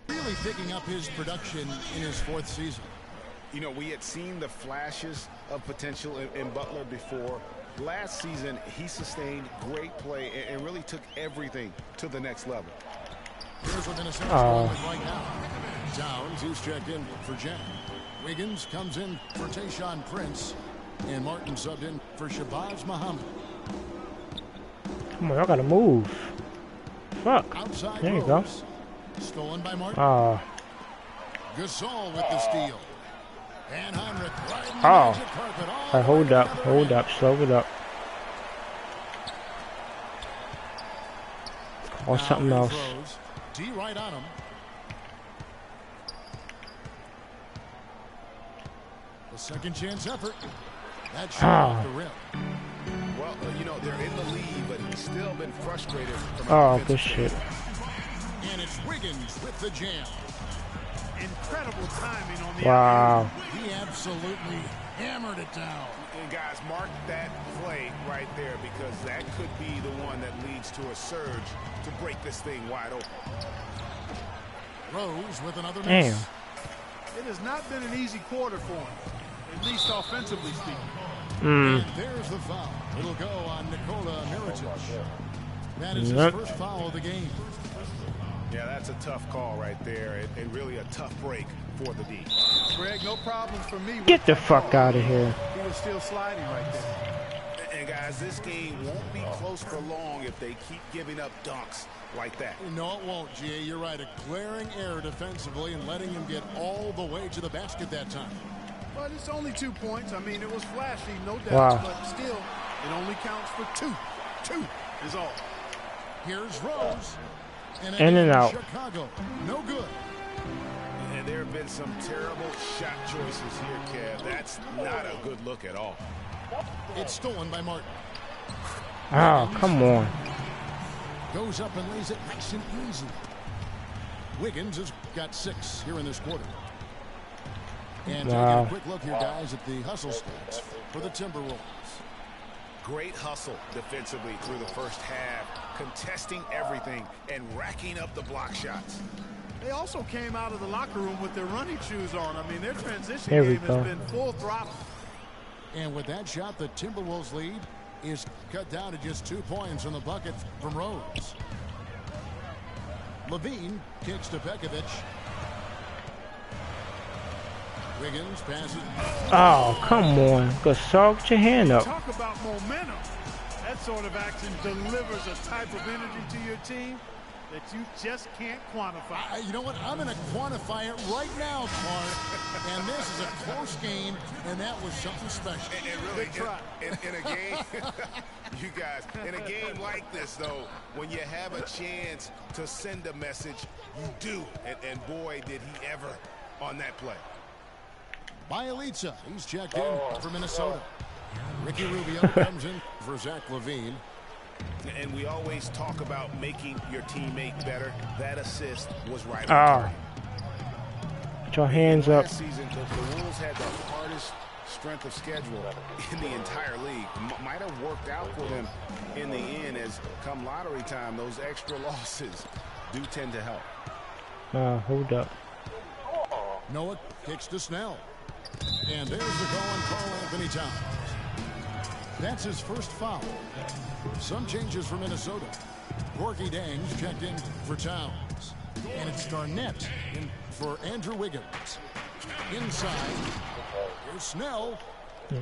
Really picking up his production in his 4th season. You know, we had seen the flashes of potential in Butler before. Last season, he sustained great play and really took everything to the next level. Here's what Minnesota's going with right now. Downs, who's checked in for Jack. Wiggins comes in for Tayshaun Prince. And Martin subbed in for Shabazz Muhammad. Come on, I gotta move. Fuck. Outside there you Rose. go. Stolen by Martin. Gasol with the steal. And Heinrich riding the magic carpet. Right, hold up, slow it up. Or something else. Rose. D right on him. The second chance effort. That shot off the rim. Well, you know, they're in the lead, but he's still been frustrated. Good shit. And it's Wiggins with the jam. Incredible timing on the Wow. He absolutely hammered it down. And guys, mark that play right there, because that could be the one that leads to a surge to break this thing wide open. Rose with another miss. Damn. It has not been an easy quarter for him, at least offensively speaking. And there's the foul. It'll go on Nikola Mirotic. That is his first foul of the game. Yeah, that's a tough call right there, and really a tough break for the D. Greg, no problem for me. Get the fuck out of here. He was still sliding right there. And guys, this game won't be close for long if they keep giving up dunks like that. No, it won't, G.A. You're right. A glaring error defensively and letting him get all the way to the basket that time. But it's only 2 points. I mean, it was flashy, no doubt, but still, it only counts for 2. 2 is all. Here's Rose. In and out. Chicago, no good. And there have been some terrible shot choices here, Kev. That's not a good look at all. It's stolen by Martin. Oh, come on. Goes up and lays it nice and easy. Wiggins has got 6 here in this quarter. And taking a quick look here, guys, at the hustle stats for the Timberwolves. Great hustle defensively through the first half, contesting everything and racking up the block shots. They also came out of the locker room with their running shoes on. I mean, their transition Here game has been full throttle. And with that shot, the Timberwolves lead is cut down to just 2 points from the bucket from Rose. Levine kicks to Pekovic. Wiggins passes. Oh, come on. Gasol, get your hand up. Talk about momentum. That sort of action delivers a type of energy to your team that you just can't quantify. You know what? I'm going to quantify it right now, Clark. And this is a close game, and that was something special. And really, in a game, you guys, in a game like this, though, when you have a chance to send a message, you do. And boy, did he ever on that play. Bielitsa, he's checked in for Minnesota. Ricky Rubio comes in for Zach LaVine. And we always talk about making your teammate better. That assist was right. Put your hands up. Last season, the Wolves had the hardest strength of schedule in the entire league. Might have worked out for them in the end, as come lottery time, those extra losses do tend to help. Hold up. Noah kicks to Snell. And there's the call on Karl Anthony Towns. That's his first foul. Some changes for Minnesota. Gorky Dangs checked in for Towns. And it's Garnett in for Andrew Wiggins. Inside, here's Snell.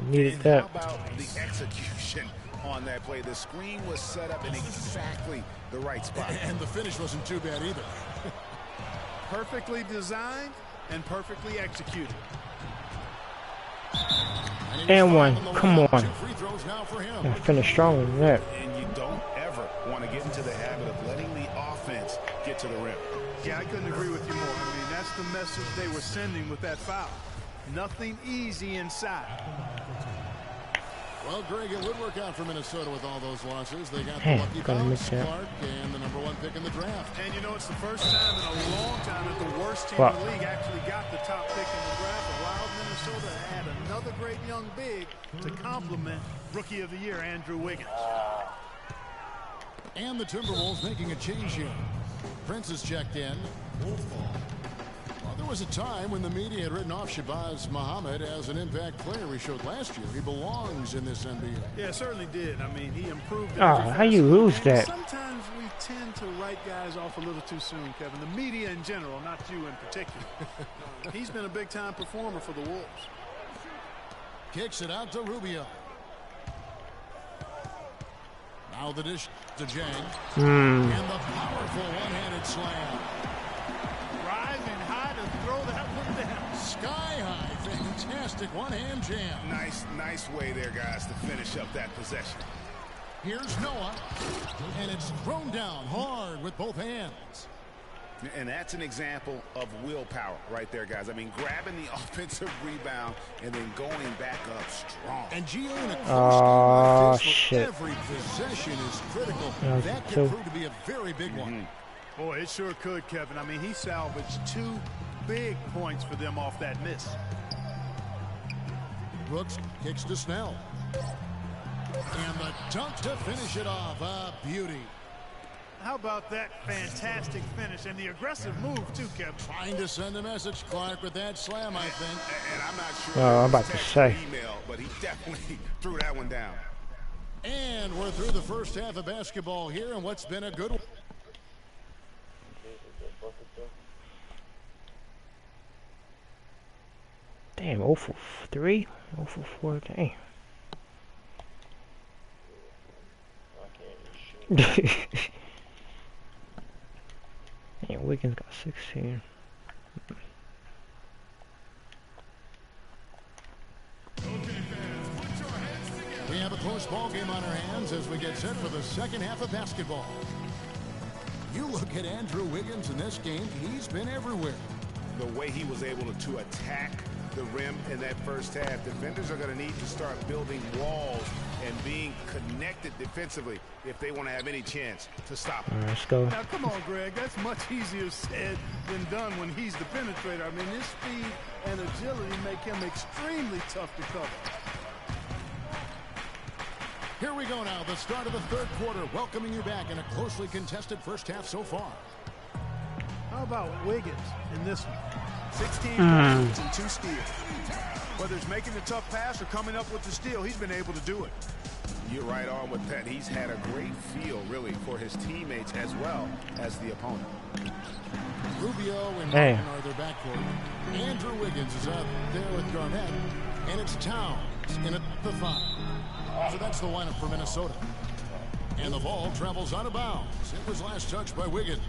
Needed that. How about the execution on that play? The screen was set up in exactly the right spot. And the finish wasn't too bad either. Perfectly designed and perfectly executed. And one. Come on. Free throws now for him. I finished stronger than that. And you don't ever want to get into the habit of letting the offense get to the rim. Yeah, I couldn't agree with you more. I mean, that's the message they were sending with that foul. Nothing easy inside. Well, Greg, it would work out for Minnesota with all those losses. They got the Hey, lucky gotta bounce, miss that. Clark, and the #1 pick in the draft. And you know, it's the first time in a long time that the worst team in the league actually got the top pick in the draft. Allowed Minnesota to add another great young big to complement Rookie of the Year, Andrew Wiggins. And the Timberwolves making a change here. Prince is checked in. Well, there was a time when the media had written off Shabazz Muhammad as an impact player. We showed last year he belongs in this NBA. Yeah, certainly did. I mean, he improved. How you lose that? Sometimes we tend to write guys off a little too soon, Kevin. The media in general, not you in particular. He's been a big-time performer for the Wolves. Kicks it out to Rubio. Now the dish to Jang. And the powerful one-handed slam. Rising high to throw that one down. Sky high. Fantastic one-hand jam. Nice way there, guys, to finish up that possession. Here's Noah. And it's thrown down hard with both hands. And that's an example of willpower right there, guys. I mean, grabbing the offensive rebound and then going back up strong. And Gio in a close game like this, shit. every possession is critical. That That was could two. prove to be a very big one. Boy, it sure could, Kevin. I mean, he salvaged 2 big points for them off that miss. Brooks kicks to Snell. And the dunk to finish it off. A beauty. How about that fantastic finish and the aggressive move, too, Kevin? Trying to send a message, Clark, with that slam, I think. And I'm not sure. Oh, I'm about to text say. or email, but he definitely threw that one down. And we're through the first half of basketball here, and what's been a good one. Damn, 0 for 3? 0 for 4, dang. Damn, Wiggins got 16. We have a close ball game on our hands as we get set for the second half of basketball. You look at Andrew Wiggins in this game, he's been everywhere. The way he was able to attack the rim in that first half, defenders are going to need to start building walls and being connected defensively if they want to have any chance to stop him. All right, let's go. Now, come on, Greg. That's much easier said than done when he's the penetrator. I mean, his speed and agility make him extremely tough to cover. Here we go now, the start of the third quarter, welcoming you back in a closely contested first half so far. How about Wiggins in this one? 16 points and 2 steals. Whether it's making the tough pass or coming up with the steal, he's been able to do it. You're right on with that. He's had a great feel, really, for his teammates as well as the opponent. Rubio and Damn. Martin are their backcourt. Andrew Wiggins is out there with Garnett. And it's Towns in at the 5. So that's the lineup for Minnesota. And the ball travels out of bounds. It was last touched by Wiggins.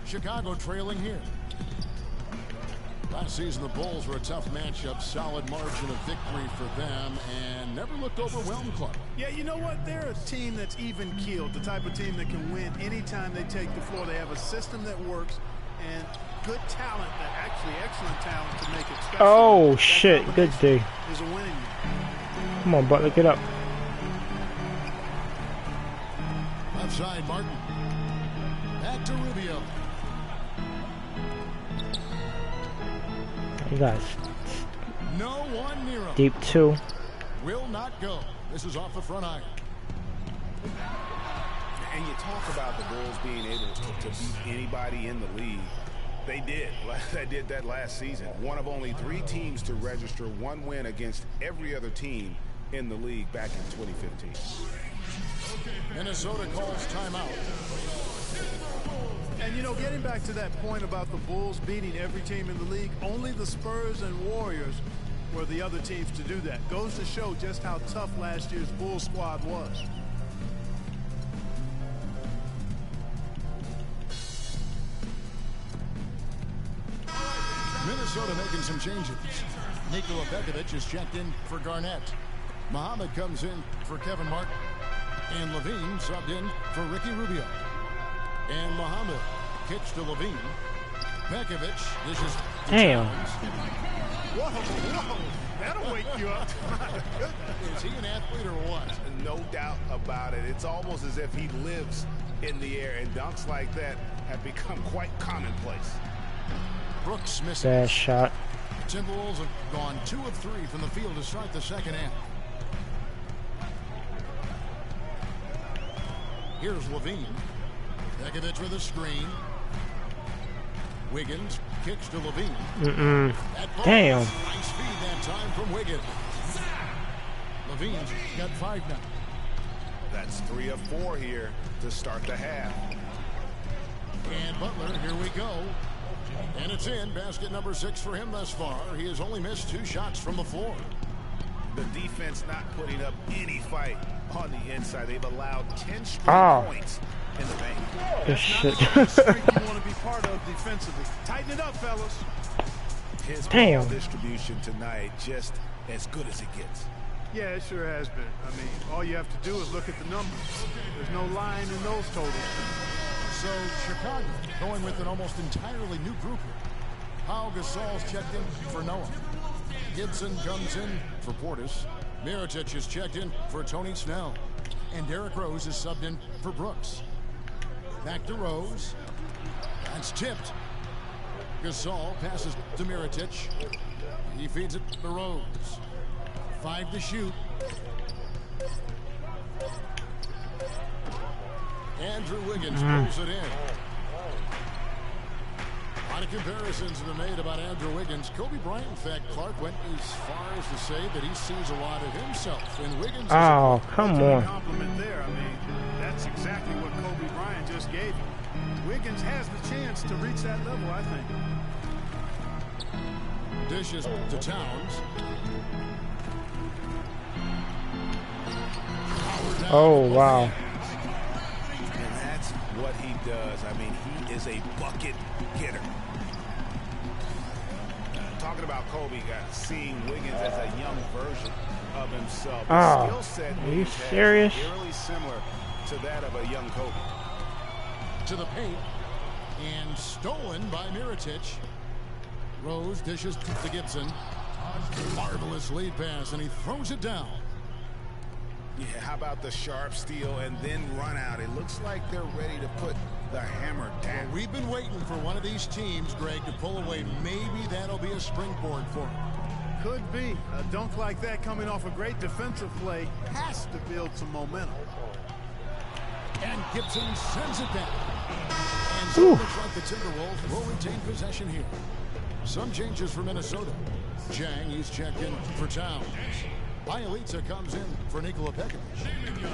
Chicago trailing here. Last season, the Bulls were a tough matchup, solid margin of victory for them, and never looked overwhelmed, Clark. Yeah, you know what? They're a team that's even-keeled, the type of team that can win anytime they take the floor. They have a system that works and good talent, that actually excellent talent to make it special. Oh, that shit. Good D. Is a winning. Come on, Butler, get up. Left side, Martin. Back to Rubio. You guys. No one near him. Deep 2. Will not go. This is off the front iron. And you talk about the Bulls being able to beat anybody in the league. They did. They did that last season. One of only 3 teams to register 1 win against every other team in the league back in 2015. Minnesota calls timeout. And, you know, getting back to that point about the Bulls beating every team in the league, only the Spurs and Warriors were the other teams to do that. Goes to show just how tough last year's Bulls squad was. Minnesota making some changes. Nikola Pekovic is checked in for Garnett. Muhammad comes in for Kevin Martin. And Levine subbed in for Ricky Rubio. And Muhammad kicks to Levine. Pekovic dishes to Damn. Towns. Whoa. That'll wake you up. Is he an athlete or what? No doubt about it. It's almost as if he lives in the air, and dunks like that have become quite commonplace. Brooks misses. Bad shot. Timberwolves have gone 2 of 3 from the field to start the second half. Here's Levine. Pekovic with a screen. Wiggins kicks to Levine. Damn. Nice feed that time from Wiggins. Levine's got 5 now. That's 3 of 4 here to start the half. And Butler, here we go. And it's in. Basket number 6 for him thus far. He has only missed 2 shots from the floor. The defense not putting up any fight on the inside. They've allowed 10 straight points in the paint. Good shit. Streak you want to be part of defensively. Tighten it up, fellas. His Damn. ball distribution tonight just as good as it gets. Yeah, it sure has been. I mean, all you have to do is look at the numbers. There's no line in those totals. So Chicago going with an almost entirely new group here. Pau Gasol's checked in for Noah. Gibson comes in for Portis. Mirotic is checked in for Tony Snell. And Derrick Rose is subbed in for Brooks. Back to Rose. That's tipped. Gasol passes to Mirotic. He feeds it to Rose. 5 to shoot. Andrew Wiggins pulls it in. A lot of comparisons have been made about Andrew Wiggins. Kobe Bryant, in fact, Clark went as far as to say that he sees a lot of himself in Wiggins. Oh, come on. Compliment there. I mean, that's exactly what Kobe Bryant just gave him. Wiggins has the chance to reach that level, I think. Dishes to Towns. Oh, wow. And that's what he does. I mean, he is a bucket getter. Talking about Kobe, seeing Wiggins as a young version of himself. Oh, Skill set are you Wiggins has serious? is eerily similar to that of a young Kobe. To the paint. And stolen by Mirotic. Rose dishes to Gibson. Marvelous lead pass, and he throws it down. Yeah, how about the sharp steal and then run out? It looks like they're ready to put the hammer down. We've been waiting for one of these teams, Greg, to pull away. Maybe that'll be a springboard for him. Could be. A dunk like that coming off a great defensive play has to build some momentum. And Gibson sends it down. And so it looks like the Timberwolves will retain possession here. Some changes for Minnesota. Jang, he's checked in for Towns. Bielitsa comes in for Nikola Pekovic.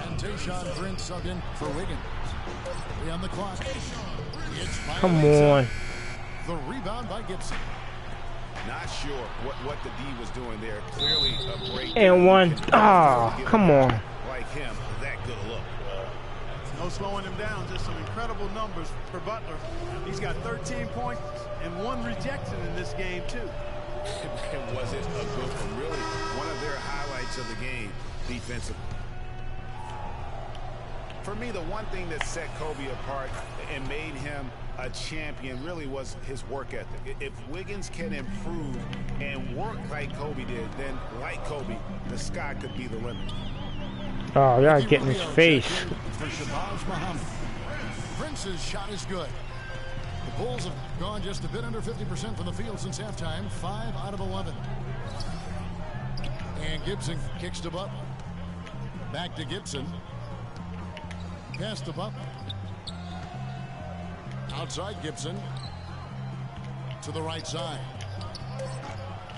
And Tayshaun Prince subbed in for Wiggins. 3 on the clock. Come on. The rebound by Gibson. Not sure what the D was doing there. Clearly a break. And one. Ah, come on. Like him, that good a look. No slowing him down, just some incredible numbers for Butler. He's got 13 points and 1 rejection in this game, too. And was it a good one? Really, one of their highlights of the game defensively. For me, the one thing that set Kobe apart and made him a champion really was his work ethic. If Wiggins can improve and work like Kobe did, then like Kobe, the sky could be the limit. Oh, y'all getting his face. For Shabazz Muhammad. Prince's shot is good. The Bulls have gone just a bit under 50% from the field since halftime, 5 out of 11. And Gibson kicks to Butler. Back to Gibson. Pass to Butler. Outside Gibson. To the right side.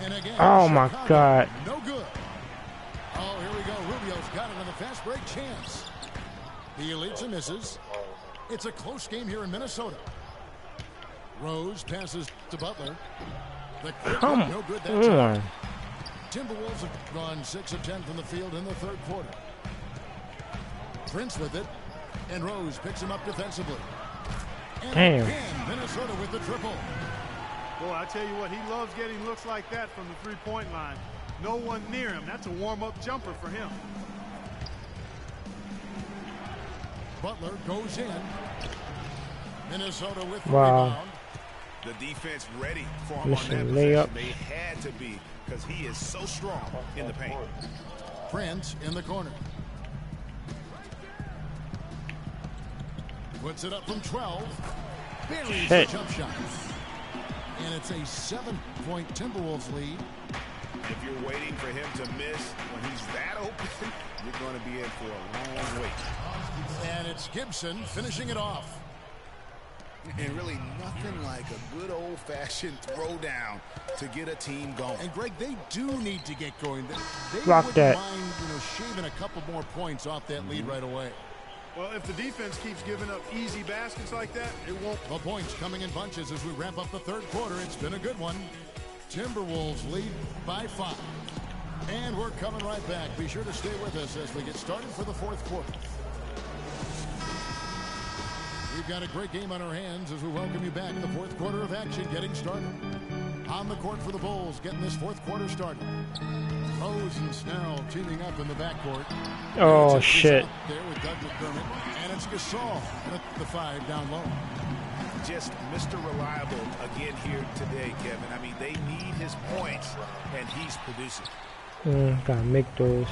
And again. Oh my God. No good. Oh, here we go. Rubio's got it on the fast break chance. The elites and misses. It's a close game here in Minnesota. Rose passes to Butler. Come no good that time. on. Timberwolves have gone 6 of 10 from the field in the third quarter. Prince with it. And Rose picks him up defensively. And Damn. again, Minnesota with the triple. Boy, I tell you what, he loves getting looks like that from the three-point line. No one near him. That's a warm-up jumper for him. Butler goes in. Minnesota with the Wow. rebound. The defense ready for him on that Listen, possession. layup. They had to be because he is so strong in the paint. Prince in the corner. Puts it up from 12. Buries the Hit. jump shot. And it's a 7-point Timberwolves lead. If you're waiting for him to miss when he's that open, you're going to be in for a long wait. And it's Gibson finishing it off. And really nothing like a good old-fashioned throwdown to get a team going. And Greg, they do need to get going. They Block wouldn't that. mind, shaving a couple more points off that lead right away. Well, if the defense keeps giving up easy baskets like that, it won't. The points coming in bunches as we wrap up the third quarter. It's been a good one. Timberwolves lead by 5. And we're coming right back. Be sure to stay with us as we get started for the fourth quarter. We've got a great game on our hands as we welcome you back. The fourth quarter of action getting started. On the court for the Bulls, getting this fourth quarter started. Rose and Snell teaming up in the backcourt. Oh, shit. There with Doug McDermott. And it's Gasol at the 5 down low. Just Mr. Reliable again here today, Kevin. I mean, they need his points, and he's producing. Gotta make those.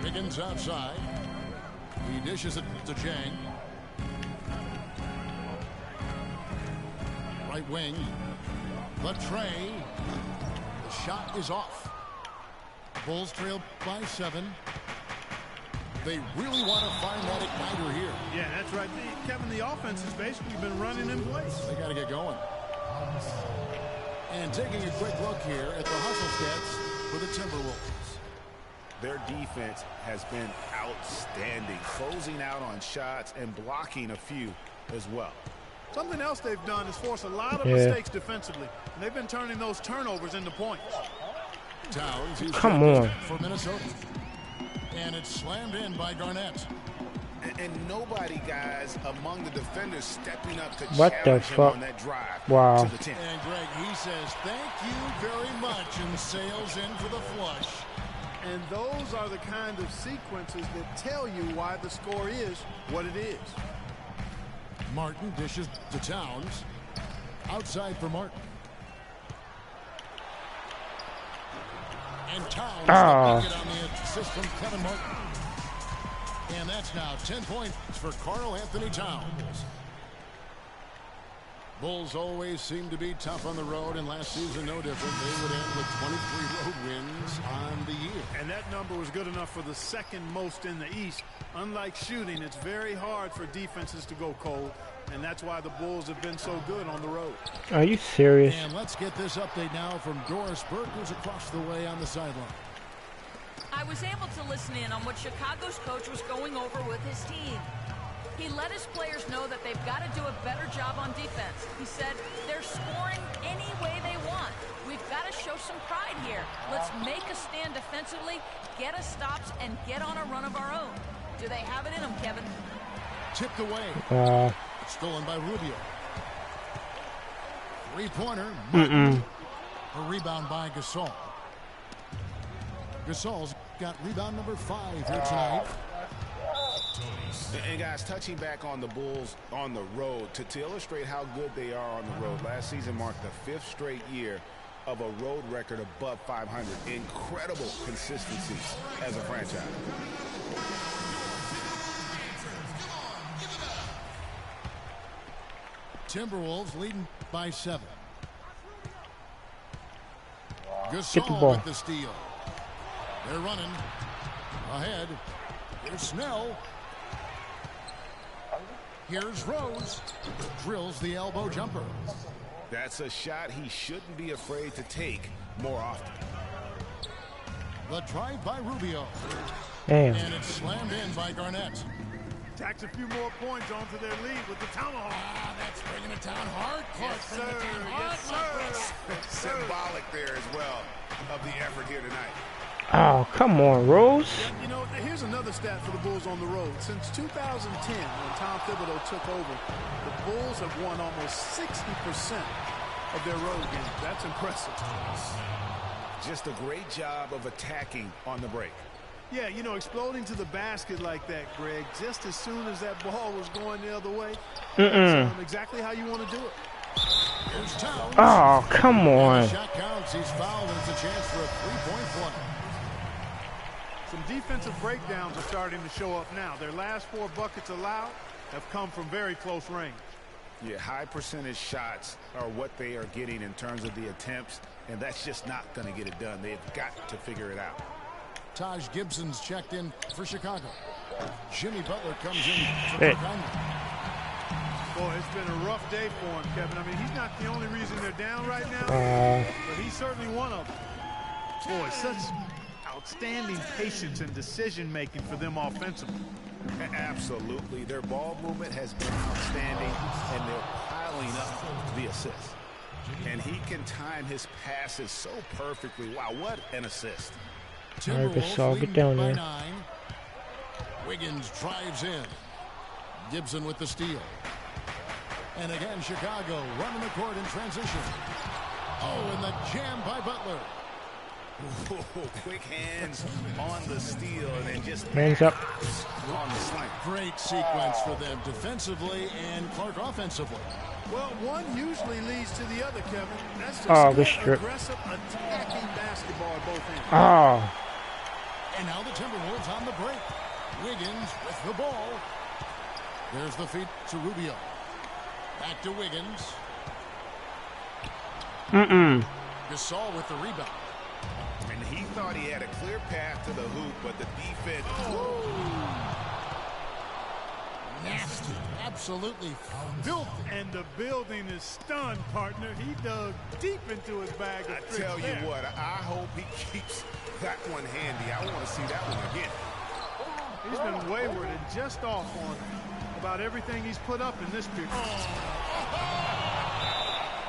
Wiggins outside. He dishes it to Jang. Right wing. Latrey. The shot is off. Bulls trail by 7. They really want to find that igniter here. Yeah, that's right. Kevin, the offense has basically been running in place. They got to get going. And taking a quick look here at the hustle stats for the Timberwolves. Their defense has been outstanding, closing out on shots and blocking a few as well. Something else they've done is force a lot of mistakes defensively, and they've been turning those turnovers into points. Towns, Come on. For Minnesota. And it's slammed in by Garnett. And nobody, guys, among the defenders stepping up to What the challenge him fuck? on that drive Wow. to the 10. And Greg, he says, thank you very much, and sails in for the flush. And those are the kind of sequences that tell you why the score is what it is. Martin dishes to Towns. Outside for Martin. And Towns bucket on the assist from Kevin Martin. And that's now 10 points for Karl Anthony Towns. Bulls always seem to be tough on the road, and last season no different. They would end with 23 road wins on the year. And that number was good enough for the second most in the East. Unlike shooting, it's very hard for defenses to go cold, and that's why the Bulls have been so good on the road. Are you serious? And let's get this update now from Doris Burke, who's across the way on the sideline. I was able to listen in on what Chicago's coach was going over with his team. He let his players know that they've got to do a better job on defense. He said they're scoring any way they want. We've got to show some pride here. Let's make a stand defensively, get us stops, and get on a run of our own. Do they have it in them, Kevin? Tipped away. Stolen by Rubio. Three-pointer. A rebound by Gasol. Gasol's got rebound number 5 here tonight. And guys, touching back on the Bulls on the road, to illustrate how good they are on the road, last season marked the 5th straight year of a road record above 500. Incredible consistency as a franchise. Timberwolves leading by 7. Get the Gasol ball. with the steal. They're running ahead. Here's Snell. Here's Rose. Drills the elbow jumper. That's a shot he shouldn't be afraid to take more often. The drive by Rubio. Damn. And it's slammed in by Garnett. Tacks a few more points onto their lead with the tomahawk. That's bringing it down hard. Clark, Yes, bringing sir. it down hard. Yes, sir. Symbolic there as well of the effort here tonight. Oh, come on, Rose. Yeah, you know, here's another stat for the Bulls on the road. Since 2010, when Tom Thibodeau took over, the Bulls have won almost 60% of their road games. That's impressive. Just a great job of attacking on the break. Yeah, you know, exploding to the basket like that, Greg, just as soon as that ball was going the other way, that's exactly how you want to do it. Here's Towns. Oh, come on. The shot counts. He's fouled, and it's a chance for a three-point play. Some defensive breakdowns are starting to show up now. Their last 4 buckets allowed have come from very close range. Yeah, high percentage shots are what they are getting in terms of the attempts, and that's just not going to get it done. They've got to figure it out. Taj Gibson's checked in for Chicago. Jimmy Butler comes in for Hey. Chicago. Boy, it's been a rough day for him, Kevin. I mean, he's not the only reason they're down right now, but he's certainly one of them. Boy, such outstanding patience and decision-making for them offensively. Absolutely. Their ball movement has been outstanding, and they're piling up the assists. And he can time his passes so perfectly. Wow, what an assist. Alright, Gasol, get leading down by there. 9. Wiggins drives in. Gibson with the steal. And again, Chicago running the court in transition. Oh, and the jam by Butler. Whoa, quick hands on the steal, and then just Hands up. on the slant. Great sequence for them defensively and Clark offensively. Well, one usually leads to the other, Kevin. That's just Oh, good, good strip. aggressive, attacking basketball at both ends. Oh, And now the Timberwolves on the break. Wiggins with the ball. There's the feed to Rubio. Back to Wiggins. Gasol with the rebound. And he thought he had a clear path to the hoop, but the defense... Nasty. Absolutely filthy. And the building is stunned, partner. He dug deep into his bag of I tricks tell you there. what, I hope he keeps that one handy. I want to see that one again. He's been wayward and just off on about everything he's put up in this period.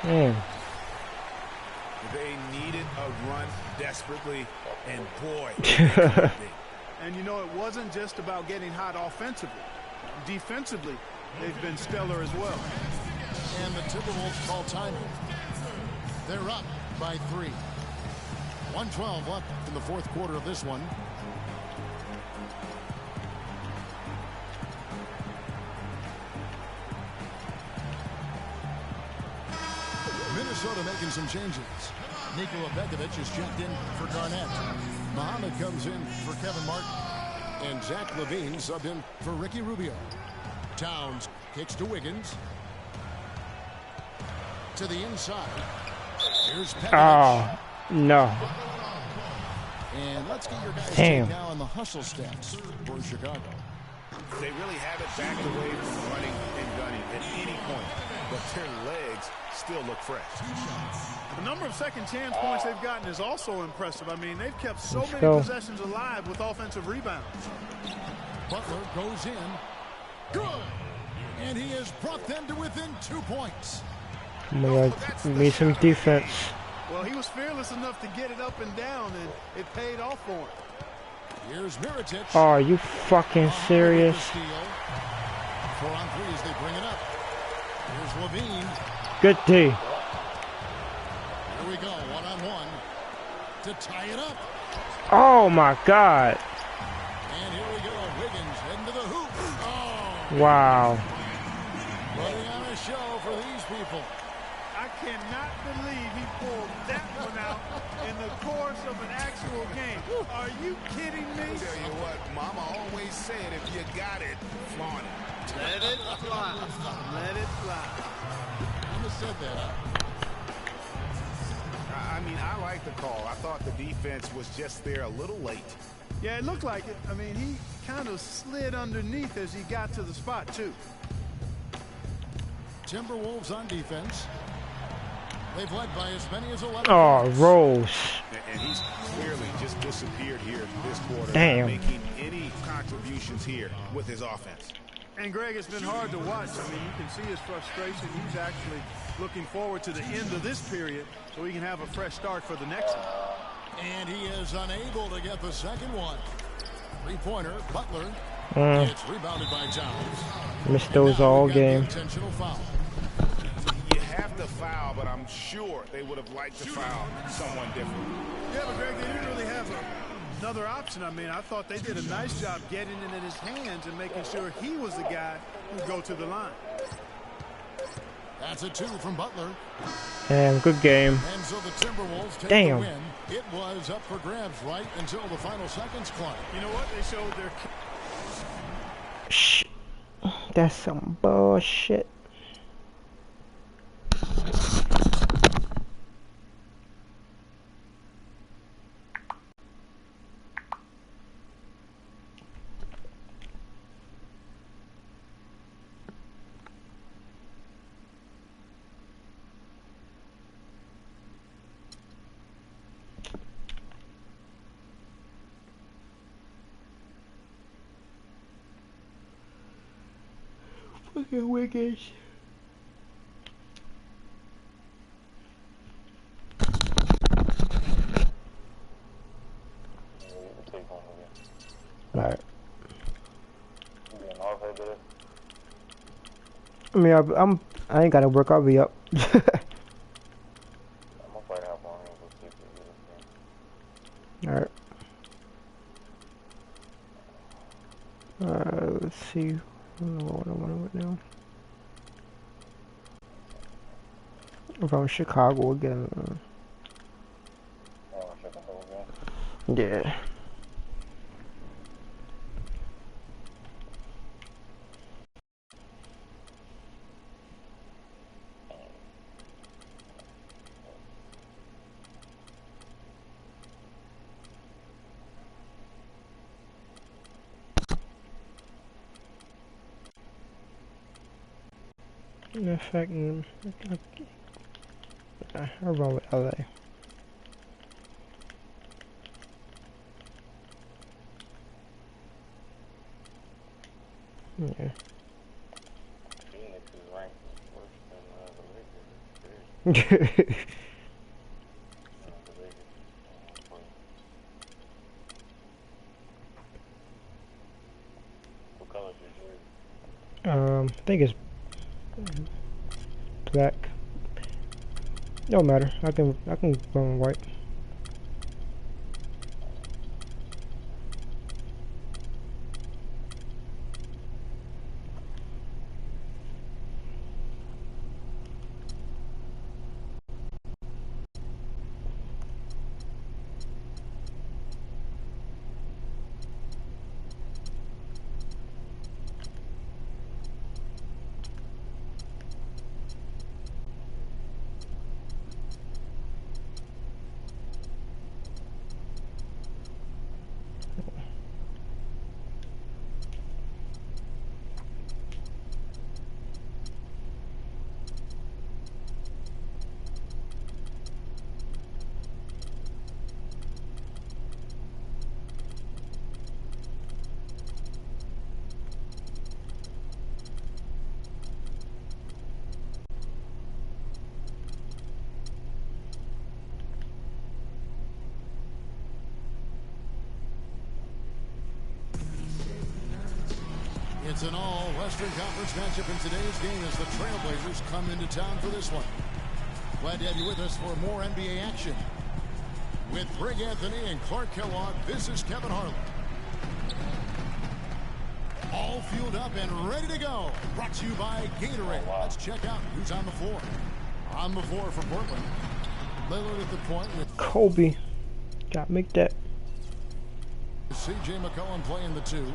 man. They needed a run desperately, and boy, And you know, it wasn't just about getting hot offensively. Defensively, they've been stellar as well. And the Timberwolves call timeout. They're up by 3. 1:12 left in the fourth quarter of this one. Minnesota making some changes. Nikola Begovic is checked in for Garnett. Muhammad comes in for Kevin Martin. And Zach LaVine subbed in for Ricky Rubio. Towns kicks to Wiggins. To the inside. Here's Begovic. Oh, no. And let's get your guys' Damn. take now on the hustle stats for Chicago. they really haven't backed away from running and gunning at any point, but their legs still look fresh. The number of second chance points they've gotten is also impressive. I mean, they've kept so Let's many go. possessions alive with offensive rebounds. Butler goes in. Good. And he has brought them to within 2 points. Oh my God, we need some defense. Well, he was fearless enough to get it up and down, and it paid off for him. Here's Mirotic. Oh, are you fucking serious? 4 on 3 as they bring it up. Here's Levine. Good D. Here we go, 1-on-1 to tie it up. Oh my God. And here we go, Wiggins heading to the hoop. Oh, Wow. putting on a show for these people. I cannot believe he pulled that one out in the course of an actual game. Are you kidding me? I tell you what, Mama always said, if you got it, flaunt it. Let it fly. Let it fly. Mama said that. I mean, I like the call. I thought the defense was just there a little late. Yeah, it looked like it. I mean, he kind of slid underneath as he got to the spot, too. Timberwolves on defense. They've led by as many as 11. Oh, Rose. And he's clearly just disappeared here this quarter. Damn. Not making any contributions here with his offense. And, Greg, it's been hard to watch. I mean, you can see his frustration. He's actually looking forward to the end of this period so he can have a fresh start for the next one. And he is unable to get the second one. Three-pointer, Butler. It's rebounded by Towns. Missed those all game. Intentional foul. You have to foul, but I'm sure they would have liked to foul someone different. Yeah, but, Greg, they didn't really have another option. I mean, I thought they did a nice job getting it in his hands and making sure he was the guy who would go to the line. That's a 2 from Butler. Damn, good game. And so the Timberwolves take Damn. the win. It was up for grabs right until the final seconds clock. You know what? They showed their... Shh. That's some bullshit. Fucking Wiggins. Alright. I mean, I ain't gotta work. I'll be up. Alright. Let's see. I don't know what I want to do now. If I'm Chicago again. Yeah. In fact, I'll run with LA. Yeah. Phoenix is ranked worse than the Lakers. What color is your jersey? I think it's black. Don't matter. I can run white. It's an all-Western Conference matchup in today's game as the Trailblazers come into town for this one. Glad to have you with us for more NBA action. With Greg Anthony and Clark Kellogg, this is Kevin Harlan. All fueled up and ready to go. Brought to you by Gatorade. Let's check out who's on the floor. On the floor for Portland. Lillard at the point with Kobe. Gotta make that. C.J. McCollum playing the 2.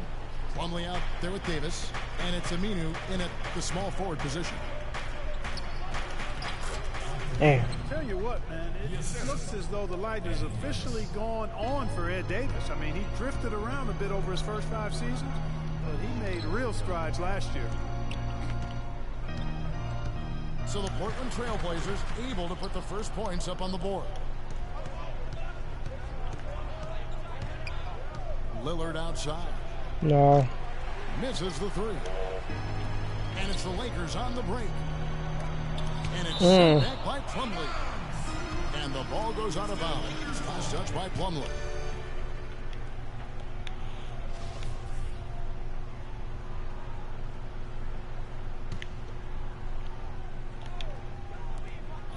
Plumlee out there with Davis. And it's Aminu in at the small forward position. Damn. Tell you what, man, it looks as though the light is officially gone on for Ed Davis. I mean, he drifted around a bit over his first 5 seasons, but he made real strides last year. So the Portland Trailblazers able to put the first points up on the board. Lillard outside. No. Misses the 3. And it's the Lakers on the break. And it's sent back by Plumlee. And the ball goes out of bounds. Last touch by Plumlee.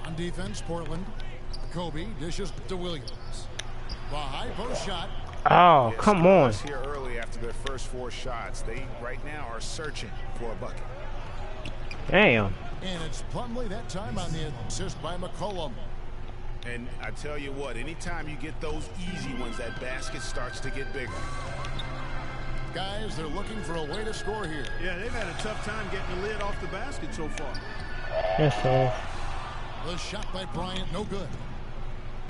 On defense, Portland. Kobe dishes to Williams. The high post shot. Oh, Yeah, come on. Here early after their first 4 shots, they right now are searching for a bucket. Damn. And it's Plumlee that time on the assist by McCollum. And I tell you what, anytime you get those easy ones, that basket starts to get bigger. Guys, they're looking for a way to score here. Yeah, they've had a tough time getting the lid off the basket so far. That's all. The shot by Bryant, no good.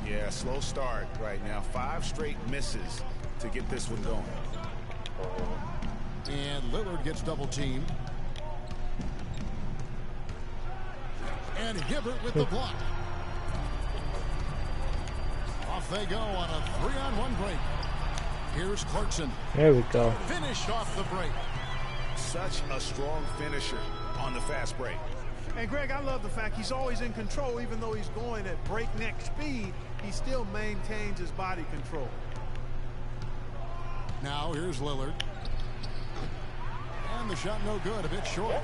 Yeah, slow start right now. 5 straight misses to get this one going. And Lillard gets double teamed. And Hibbert with the block. Off they go on a 3-on-1 break. Here's Clarkson. There we go. Finished off the break. Such a strong finisher on the fast break. And Greg, I love the fact he's always in control. Even though he's going at breakneck speed, he still maintains his body control. Now here's Lillard. And the shot no good, a bit short.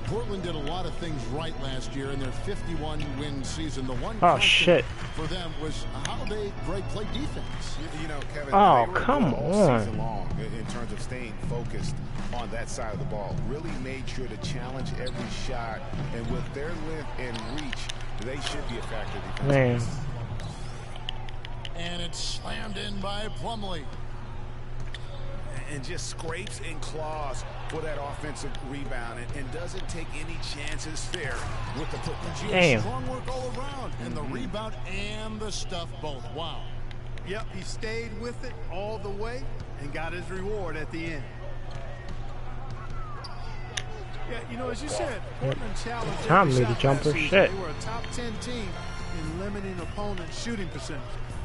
Portland did a lot of things right last year in their 51-win season. The one shit. for them was how they played defense. You know, Kevin, Oh, they were come good all on. season long in terms of staying focused on that side of the ball. Really made sure to challenge every shot, and with their length and reach, they should be a factor defensively. Man. And it's slammed in by Plumlee. And just scrapes and claws for that offensive rebound, and doesn't take any chances there with the put. Damn. Strong work all around, and the rebound and the stuff both. Wow. Yep, he stayed with it all the way and got his reward at the end. Yeah, you know, as you said, Portland challenged Tom every made a shot jumper. last season. Shit. They were a top 10 team in limiting opponents' shooting percentage.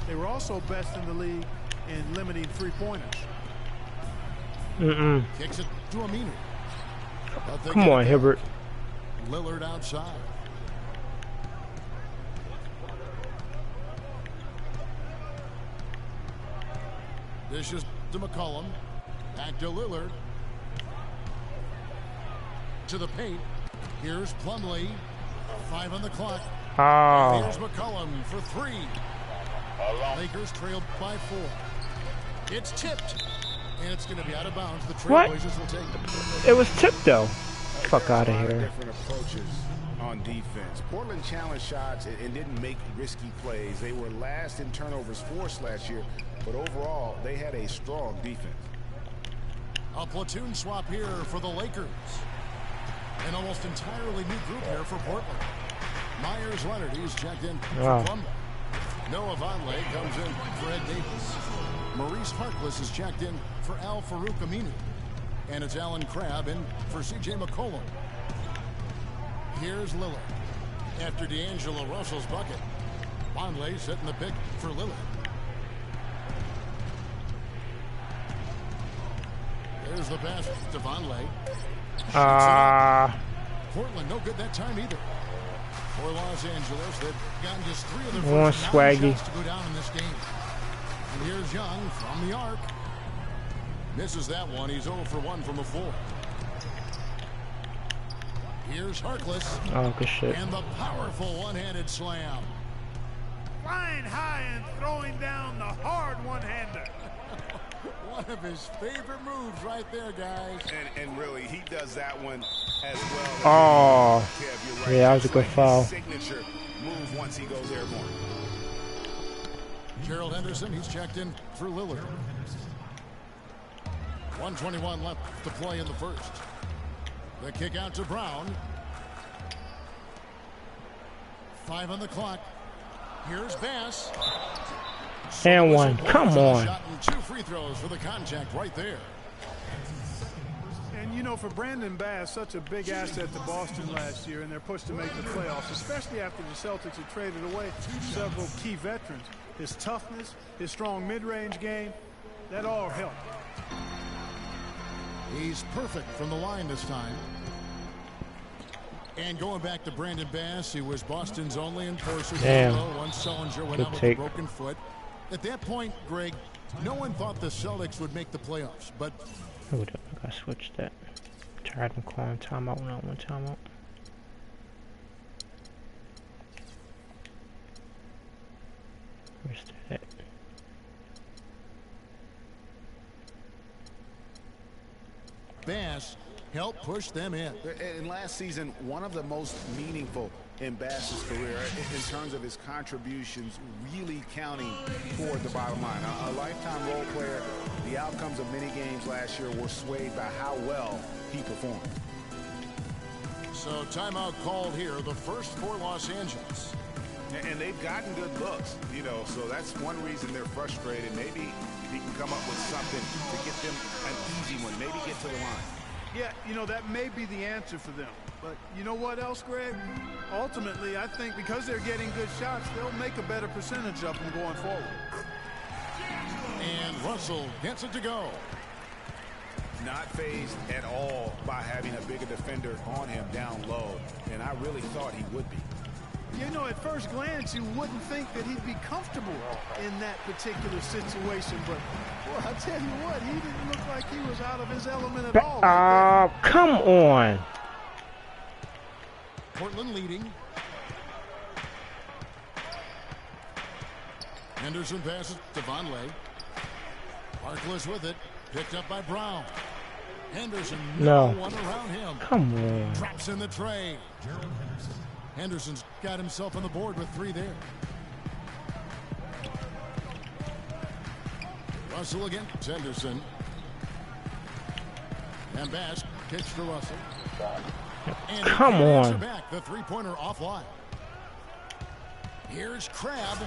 They were also best in the league in limiting three-pointers. Kicks it to Aminu. Come on, Hibbert. Lillard outside. This is to McCollum. Back to Lillard. To the paint. Here's Plumlee. 5 on the clock. Oh. Here's McCollum for 3. Lakers trailed by 4. It's tipped. And it's going to be out of bounds. The Trailblazers will take it. It was tipped, though. Fuck out of here. Different approaches on defense. Portland challenged shots and didn't make risky plays. They were last in turnovers forced last year, but overall, they had a strong defense. A platoon swap here for the Lakers. An almost entirely new group here for Portland. Myers Leonard, he's checked in for Plumlee. Noah Vonleh comes in for Ed Davis. Maurice Harkless is checked in for Al Farouk Aminu. And it's Alan Crabb in for C.J. McCollum. Here's Lillard. After D'Angelo Russell's bucket. Vonleh setting the pick for Lillard. There's the pass to Vonleh. Portland no good that time either. For Los Angeles, they've gotten just 3 of their first 9 shots to go down in this game. And here's Young from the arc. Misses that one. He's 0 for 1 from the floor. Here's Harkless. Oh, good shit. And the powerful one-handed slam. Flying high and throwing down the hard one-hander. One of his favorite moves right there, guys. And really, he does that one as well. Oh, Right. yeah, that was a good foul. Signature move once he goes airborne. Gerald Henderson, he's checked in for Lillard. 1:21 left to play in the first. The kick out to Brown. 5 on the clock. Here's Bass. And one. Come on. Shot and 2 free throws for the contact right there. And, you know, for Brandon Bass, such a big asset to Boston last year, and they're pushed to make the playoffs, especially after the Celtics had traded away several key veterans. His toughness, his strong mid-range game, that all helped. He's perfect from the line this time. And going back to Brandon Bass, he was Boston's only enforcer. Damn. Once Sullinger went Good out with take. a broken foot. At that point, Greg, no one thought the Celtics would make the playoffs, but Hold up, I gotta switch that. Tried to call timeout, not one timeout. Where's that? Bass helped push them in. And last season, one of the most meaningful in Bass's career in terms of his contributions really counting toward the bottom line. A lifetime role player, the outcomes of many games last year were swayed by how well he performed. So timeout called here, the first for Los Angeles. And they've gotten good looks, you know, so that's one reason they're frustrated. Maybe he can come up with something to get them an easy one, maybe get to the line. Yeah, you know, that may be the answer for them. But you know what else, Greg? Ultimately, I think because they're getting good shots, they'll make a better percentage of them going forward. And Russell gets it to go. Not fazed at all by having a bigger defender on him down low, and I really thought he would be. You know, at first glance, you wouldn't think that he'd be comfortable in that particular situation, but boy, I tell you what, he didn't look like he was out of his element at all. Oh, come on. Portland leading. Henderson passes to Vonleh. Harkless with it. Picked up by Brown. Henderson, no one around him. Come on. Drops in the tray. Henderson's got himself on the board with 3 there. Russell against Henderson. And Bass kicks to Russell. And come on. Back, the 3-pointer offline. Here's Crabbe.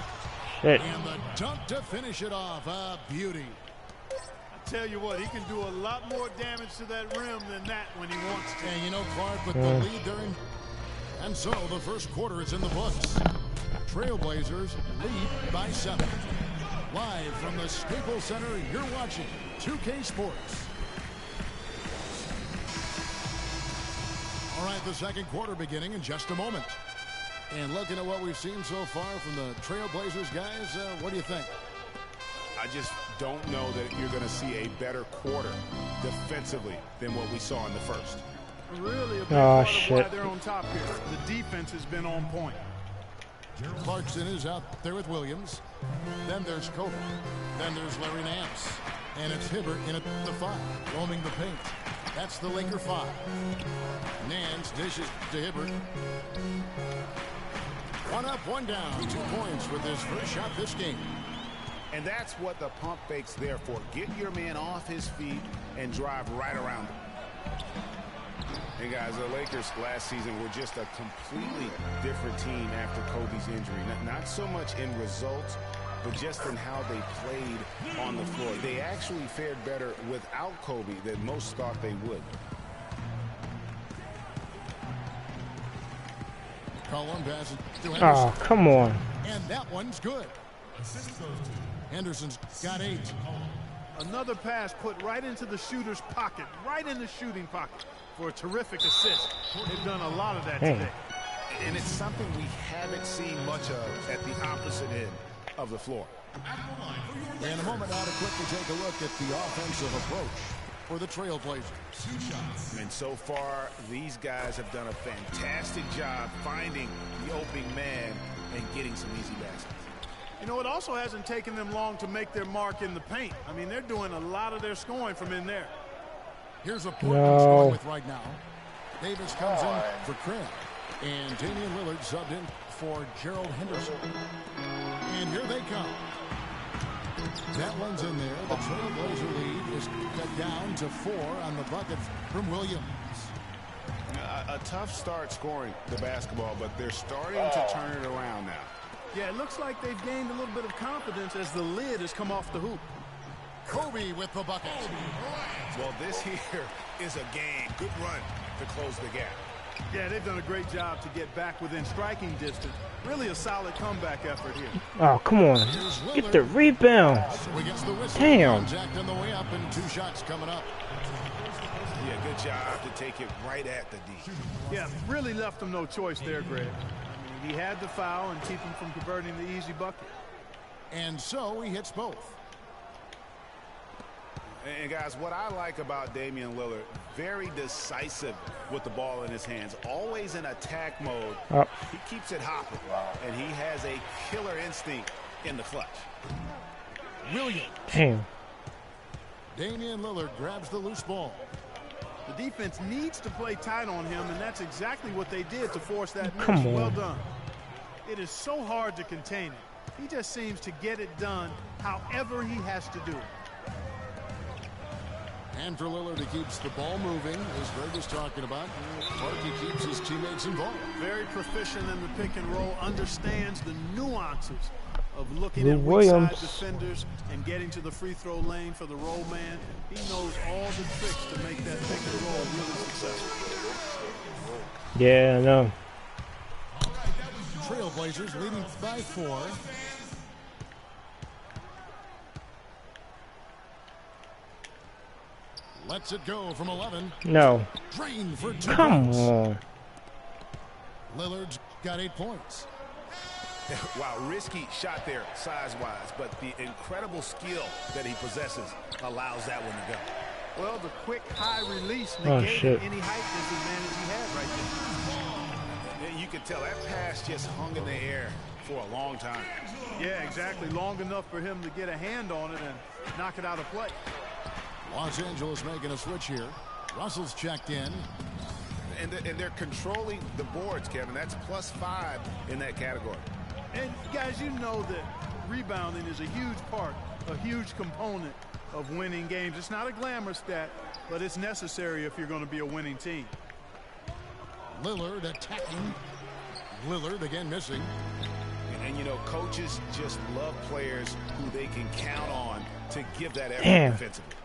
Shit. And the dunk to finish it off. A beauty. I tell you what, he can do a lot more damage to that rim than that when he wants to. And you know, Clark, with the lead there. And so the first quarter is in the books. Trailblazers lead by 7. Live from the Staples Center, you're watching 2K Sports. All right, the second quarter beginning in just a moment. And looking at what we've seen so far from the Trailblazers, guys, what do you think? I just don't know that you're going to see a better quarter defensively than what we saw in the first. Really a big part of shit. why they're on top here. The defense has been on point. Clarkson is out there with Williams. Then there's Kobe. Then there's Larry Nance. And it's Hibbert in at the 5, roaming the paint. That's the Laker 5. Nance dishes to Hibbert. 1 up, 1 down. 2 points with his first shot this game. And that's what the pump fake's there for. Get your man off his feet and drive right around him. And guys, the Lakers last season were just a completely different team after Kobe's injury. Not so much in results, but just in how they played on the floor. They actually fared better without Kobe than most thought they would. Cullen passes to Henderson. Oh, come on. And that one's good. Henderson's got 8. Another pass put right into the shooter's pocket, right in the shooting pocket for a terrific assist. They've done a lot of that today. And it's something we haven't seen much of at the opposite end. of the floor. In a moment now to quickly take a look at the offensive approach for the Trailblazers. And so far, these guys have done a fantastic job finding the opening man and getting some easy baskets. You know, it also hasn't taken them long to make their mark in the paint. I mean, they're doing a lot of their scoring from in there. Here's a Portland scoring with right now. Davis comes in for Craig. And Damian Lillard subbed in for Gerald Henderson. And here they come. That one's in there. The Trailblazer lead is cut down to 4 on the bucket from Williams. A tough start scoring the basketball, but they're starting to turn it around now. Yeah, it looks like they've gained a little bit of confidence as the lid has come off the hoop. Kobe with the bucket. Well, this here is a game. Good run to close the gap. Yeah, they've done a great job to get back within striking distance. Really a solid comeback effort here. Oh, come on. Get the rebound. Damn. Jacked on the way up and 2 shots coming up. Yeah, good job to take it right at the D. Yeah, really left him no choice there, Greg. I mean, he had the foul and keep him from converting the easy bucket. And so he hits both. And guys, what I like about Damian Lillard, very decisive with the ball in his hands, always in attack mode. He keeps it hopping, and he has a killer instinct in the clutch. Williams. Damn. Damian Lillard grabs the loose ball. The defense needs to play tight on him, and that's exactly what they did to force that miss. Come on. Well done. It is so hard to contain him. He just seems to get it done however he has to do it. And for Lillard, he keeps the ball moving, as Greg was talking about. Parkey keeps his teammates involved. Very proficient in the pick and roll, understands the nuances of looking Lou at weak Williams. side defenders and getting to the free throw lane for the roll man. He knows all the tricks to make that pick and roll really successful. Yeah, I know. Trailblazers leading by 4. Lets it go from 11. No. Drain for 2 Come points. on. Lillard's got 8 points. Wow, risky shot there size-wise, but the incredible skill that he possesses allows that one to go. Well, the quick high release Oh, negated shit. any height disadvantage he had right there. And you could tell that pass just hung in the air for a long time. Yeah, exactly. Long enough for him to get a hand on it and knock it out of play. Los Angeles making a switch here. Russell's checked in. And they're controlling the boards, Kevin. That's +5 in that category. And guys, you know that rebounding is a huge part, a huge component of winning games. It's not a glamour stat, but it's necessary if you're going to be a winning team. Lillard attacking. Lillard again missing. And you know, coaches just love players who they can count on to give that effort Damn. defensively.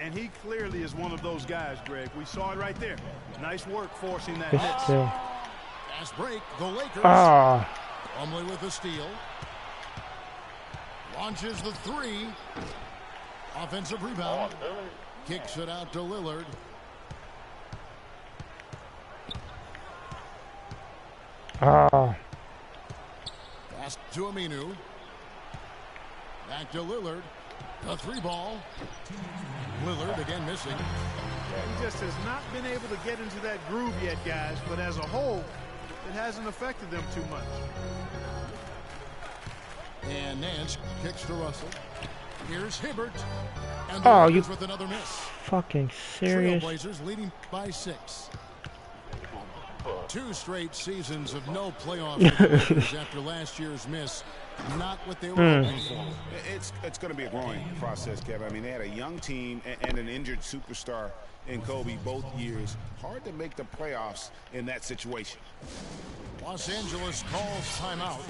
And he clearly is one of those guys, Greg. We saw it right there. Nice work forcing that It's miss. still. Fast break. The Lakers. Ah. Plumlee with the steal. Launches the 3. Offensive rebound. Kicks it out to Lillard. Ah. Pass to Aminu. Back to Lillard. The 3 ball. Lillard again missing. He just has not been able to get into that groove yet, guys. But as a whole, it hasn't affected them too much. And Nance kicks to Russell. Here's Hibbert. And the Oh, you Lakers with another miss. fucking serious? Trailblazers leading by 6. 2 straight seasons of no playoff victories after last year's miss. Not what they were hoping for. It's going to be a growing process, Kevin. I mean, they had a young team and an injured superstar in Kobe both years. Hard to make the playoffs in that situation. Los Angeles calls timeout.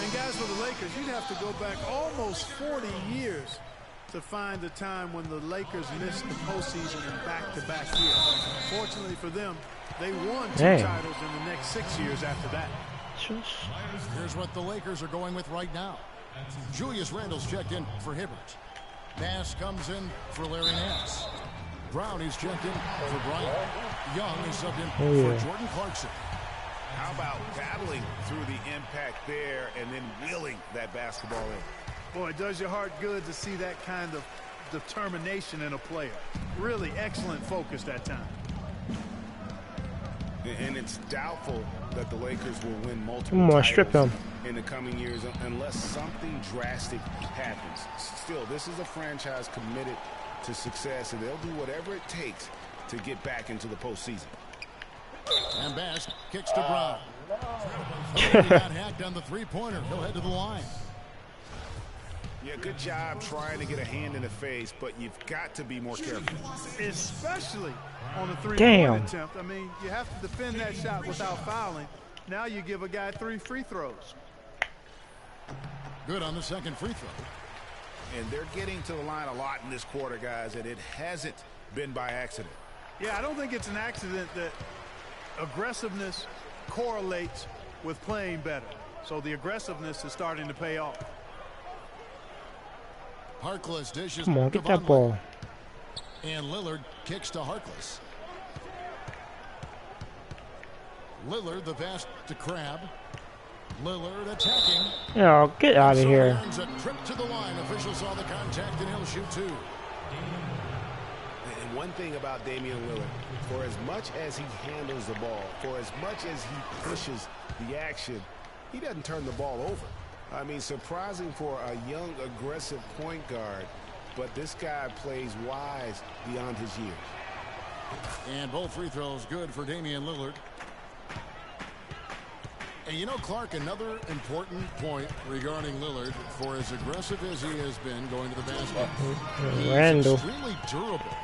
And guys, for the Lakers, you'd have to go back almost 40 years to find a time when the Lakers missed the postseason in back-to-back years. Fortunately for them, they won 2 titles in the next 6 years after that. Here's what the Lakers are going with right now. Julius Randle's checked in for Hibbert. Bass comes in for Larry Nance. Brown is checked in for Bryant. Young is subbed in for Jordan Clarkson. How about battling through the impact there and then wheeling that basketball in? Boy, it does your heart good to see that kind of determination in a player. Really excellent focus that time. And it's doubtful that the Lakers will win multiple Come on, strip titles him. in the coming years unless something drastic happens. Still, this is a franchise committed to success, and they'll do whatever it takes to get back into the postseason. And Bass kicks to Brown. He got hacked on the three-pointer. He'll head to the line. Yeah, good job trying to get a hand in the face, but you've got to be more careful. Especially on a three-point Damn. attempt. I mean, you have to defend that shot without fouling. Now you give a guy 3 free throws. Good on the second free throw. And they're getting to the line a lot in this quarter, guys, and it hasn't been by accident. Yeah, I don't think it's an accident that aggressiveness correlates with playing better. So the aggressiveness is starting to pay off. Harkless dishes. Come on, get that ball. And Lillard kicks to Harkless. Lillard the pass to Crab. Lillard attacking. Oh, get out of here. Earns a trip to the line. Official saw the contact and he'll shoot 2. And one thing about Damian Lillard, for as much as he handles the ball, for as much as he pushes the action, he doesn't turn the ball over. I mean, surprising for a young, aggressive point guard, but this guy plays wise beyond his years. And both free throws good for Damian Lillard. And you know, Clark, another important point regarding Lillard, for as aggressive as he has been going to the basket, he's Randall. extremely durable.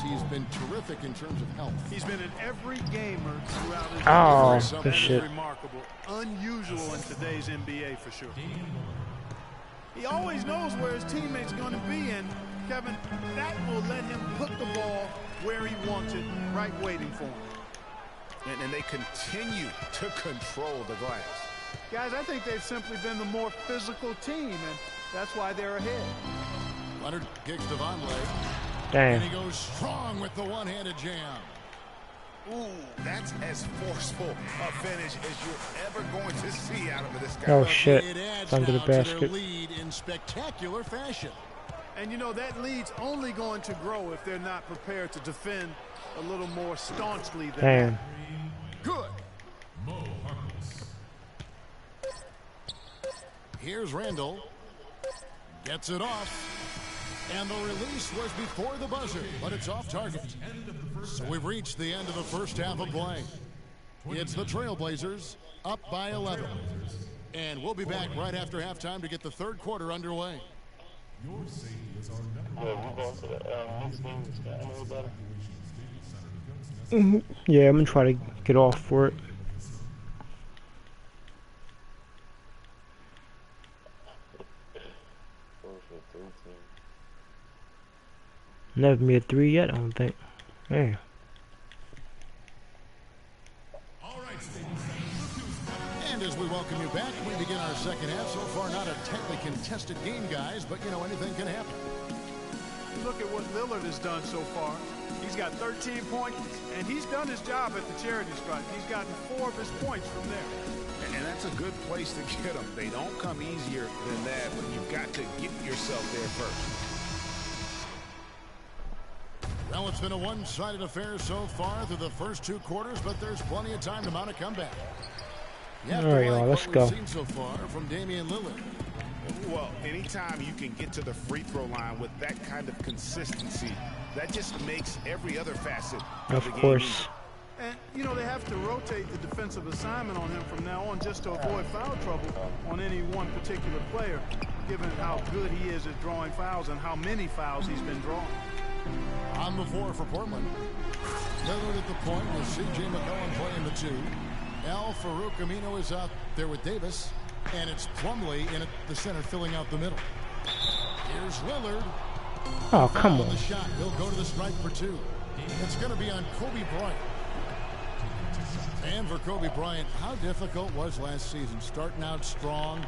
He's been terrific in terms of health. He's been an every gamer throughout his Oh, career. good That shit. is remarkable. Unusual in today's NBA for sure. He always knows where his teammate's going to be, and Kevin, that will let him put the ball where he wants it, right waiting for him. And they continue to control the glass. Guys, I think they've simply been the more physical team, and that's why they're ahead. Leonard kicks to Von Lay. Damn. And he goes strong with the one-handed jam. Ooh, that's as forceful a finish as you're ever going to see out of this guy. Oh shit. It adds Under the now to their basket. lead in spectacular fashion. And you know, that lead's only going to grow if they're not prepared to defend a little more staunchly than Damn. that. Good. Here's Randall. Gets it off. And the release was before the buzzer, but it's off target. So we've reached the end of the first half of play. It's the Trailblazers up by 11. And we'll be back right after halftime to get the third quarter underway. Yeah, I'm gonna try to get off for it. Never made 3 yet, I don't think. Yeah. And as we welcome you back, we begin our second half. So far, not a tightly contested game, guys, but you know, anything can happen. Look at what Lillard has done so far. He's got 13 points, and he's done his job at the charity stripe. He's gotten 4 of his points from there. And that's a good place to get them. They don't come easier than that, but you've got to get yourself there first. Well, it's been a one-sided affair so far through the first 2 quarters, but there's plenty of time to mount a comeback. You have to All right, like y'all, let's what go. we've seen so far from Damian Lillard. Well, anytime you can get to the free throw line with that kind of consistency, that just makes every other facet of the Of game course. easy. And, you know, they have to rotate the defensive assignment on him from now on just to avoid foul trouble on any one particular player, given how good he is at drawing fouls and how many fouls he's been drawing. On the floor for Portland. Lillard at the point with C.J. McCollum playing the 2. Al Farouk Amino is out there with Davis. And it's Plumlee in at the center filling out the middle. Here's Lillard. Oh, come On on. the shot. He'll go to the stripe for 2. It's going to be on Kobe Bryant. And for Kobe Bryant, how difficult was last season? Starting out strong,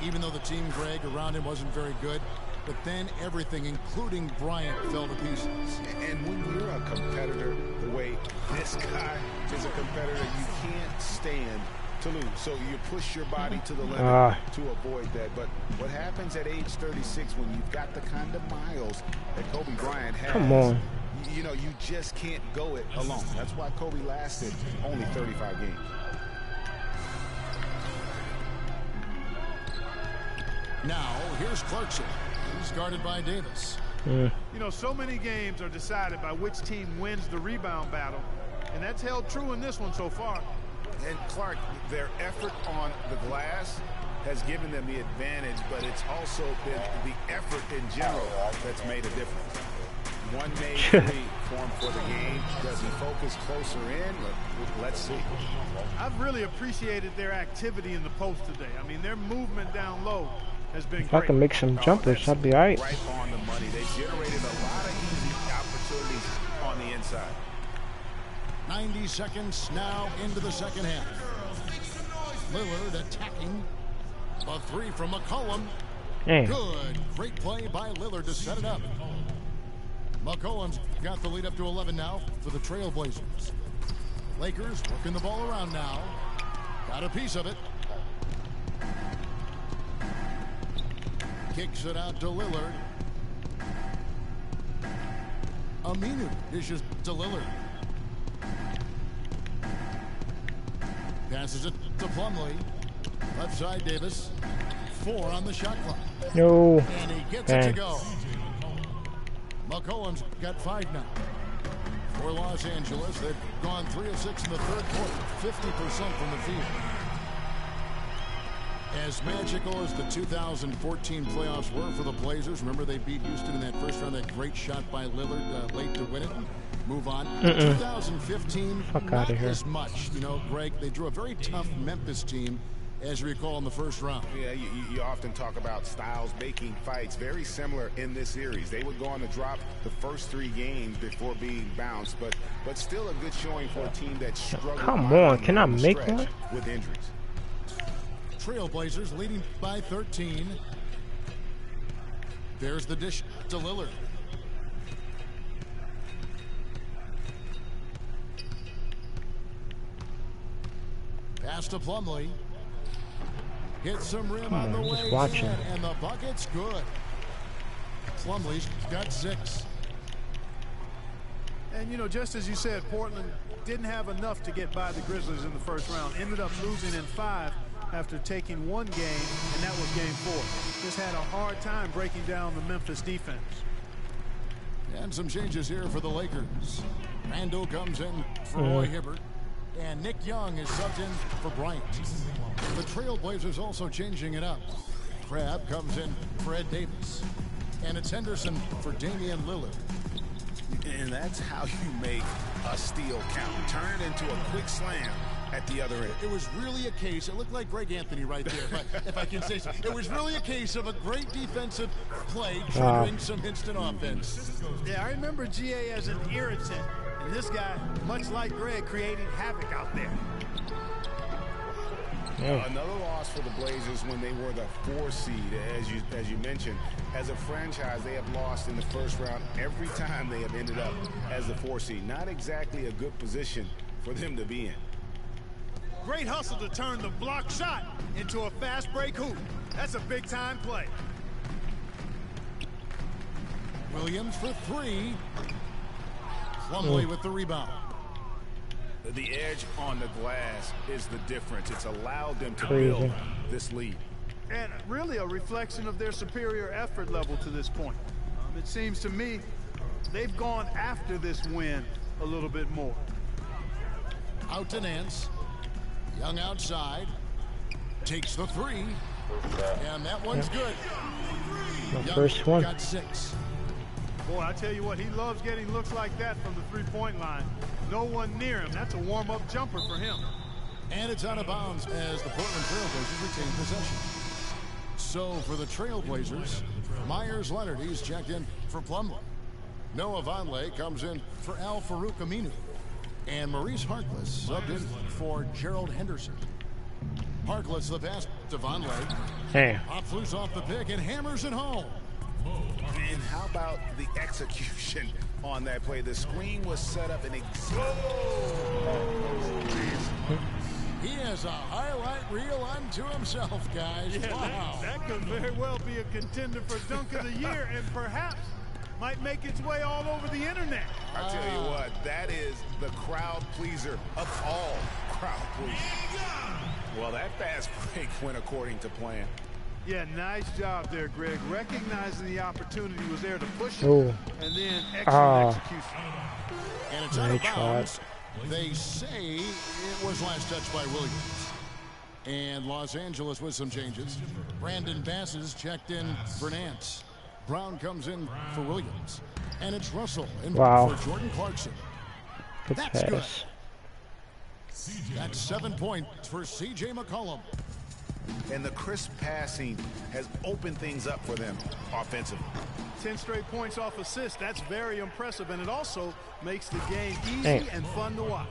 even though the team, Greg, around him wasn't very good. but then everything, including Bryant, fell to pieces. And when you're a competitor, the way this guy is a competitor, you can't stand to lose. So you push your body to the limit to avoid that. But what happens at age 36 when you've got the kind of miles that Kobe Bryant has? Come on. You know, you just can't go it alone. That's why Kobe lasted only 35 games. Now, here's Clarkson. He's guarded by Davis. You know, so many games are decided by which team wins the rebound battle, and that's held true in this one so far. And Clark, their effort on the glass has given them the advantage, but it's also been the effort in general that's made a difference. One made three form for the game. Does he focus closer in? Let's see. I've really appreciated their activity in the post today. I mean, their movement down low has been If great. I can make some jumpers, I'd be alright. Right on the money. They generated a lot of easy opportunities on the inside. 90 seconds now into the second half. Lillard attacking. A three from McCollum. Damn. Good. Great play by Lillard to set it up. McCollum's got the lead up to 11 now for the Trailblazers. Lakers working the ball around now. Got a piece of it. Kicks it out to Lillard. Aminu dishes to Lillard. Passes it to Plumlee. Left side Davis. 4 on the shot clock. No. And he gets it to go. McCollum's got 5 now. For Los Angeles, they've gone 3 of 6 in the third quarter. 50% from the field. As magical as the 2014 playoffs were for the Blazers, remember they beat Houston in that first round, that great shot by Lillard late to win it. Move on. 2015, not as much. You know, Greg, they drew a very tough Memphis team, as you recall, in the first round. Yeah, you often talk about styles making fights. Very similar in this series. They would go on to drop the first 3 games before being bounced, but still a good showing for a team that struggled. Come on, can I make one? With injuries. Trailblazers leading by 13. There's the dish to Lillard. Pass to Plumlee. Hits some rim on the way in, and the bucket's good. Plumlee's got 6. And, you know, just as you said, Portland didn't have enough to get by the Grizzlies in the first round. Ended up losing in 5 after taking 1 game, and that was game 4. Just had a hard time breaking down the Memphis defense. And some changes here for the Lakers. Randall comes in for Roy Hibbert. And Nick Young is subbed in for Bryant. The Trailblazers also changing it up. Crabbe comes in for Ed Davis. And it's Henderson for Damian Lillard. And that's how you make a steal count. Turn it into a quick slam at the other end. It was really a case, it looked like Greg Anthony right there, if I can say so. It was really a case of a great defensive play triggering some instant offense. Yeah, I remember GA as an irritant. And this guy, much like Greg, creating havoc out there. Another loss for the Blazers when they were the 4 seed, as you mentioned. As a franchise, they have lost in the first round every time they have ended up as the 4 seed. Not exactly a good position for them to be in. Great hustle to turn the block shot into a fast break hoop. That's a big-time play. Williams for 3. Plumlee with the rebound. The edge on the glass is the difference. It's allowed them to build this lead. And really a reflection of their superior effort level to this point. It seems to me they've gone after this win a little bit more. Out to Nance. Young outside. Takes the 3. And that one's good. The first one. Got 6. Boy, I tell you what, he loves getting looks like that from the three-point line. No one near him. That's a warm-up jumper for him. And it's out of bounds as the Portland Trailblazers retain possession. So for the Trailblazers, Myers Leonard, he's checked in for Plumlee. Noah Vonleh comes in for Al-Farouq Aminu. And Maurice Harkless subbed in for Gerald Henderson. Harkless the pass to Vonleh. Hey. Pops loose off the pick and hammers it home. And how about the execution on that play? The screen was set up in He has a highlight reel unto himself, guys. Yeah, Wow. that could very well be a contender for Dunk of the Year and perhaps might make its way all over the internet. I tell you what, that is the crowd pleaser of all crowd pleasers. Well, that fast break went according to plan. Yeah, nice job there, Greg. Recognizing the opportunity was there to push it, Oh. and then excellent execution. And it's out of bounds. They say it was last touched by Williams. And Los Angeles with some changes. Brandon Bass is checked in for Nance. Brown comes in for Williams. And it's Russell in for Jordan Clarkson. That's good. That's 7 points for C.J. McCollum. And the crisp passing has opened things up for them offensively. 10 straight points off assists. That's very impressive, and it also makes the game easy and fun to watch.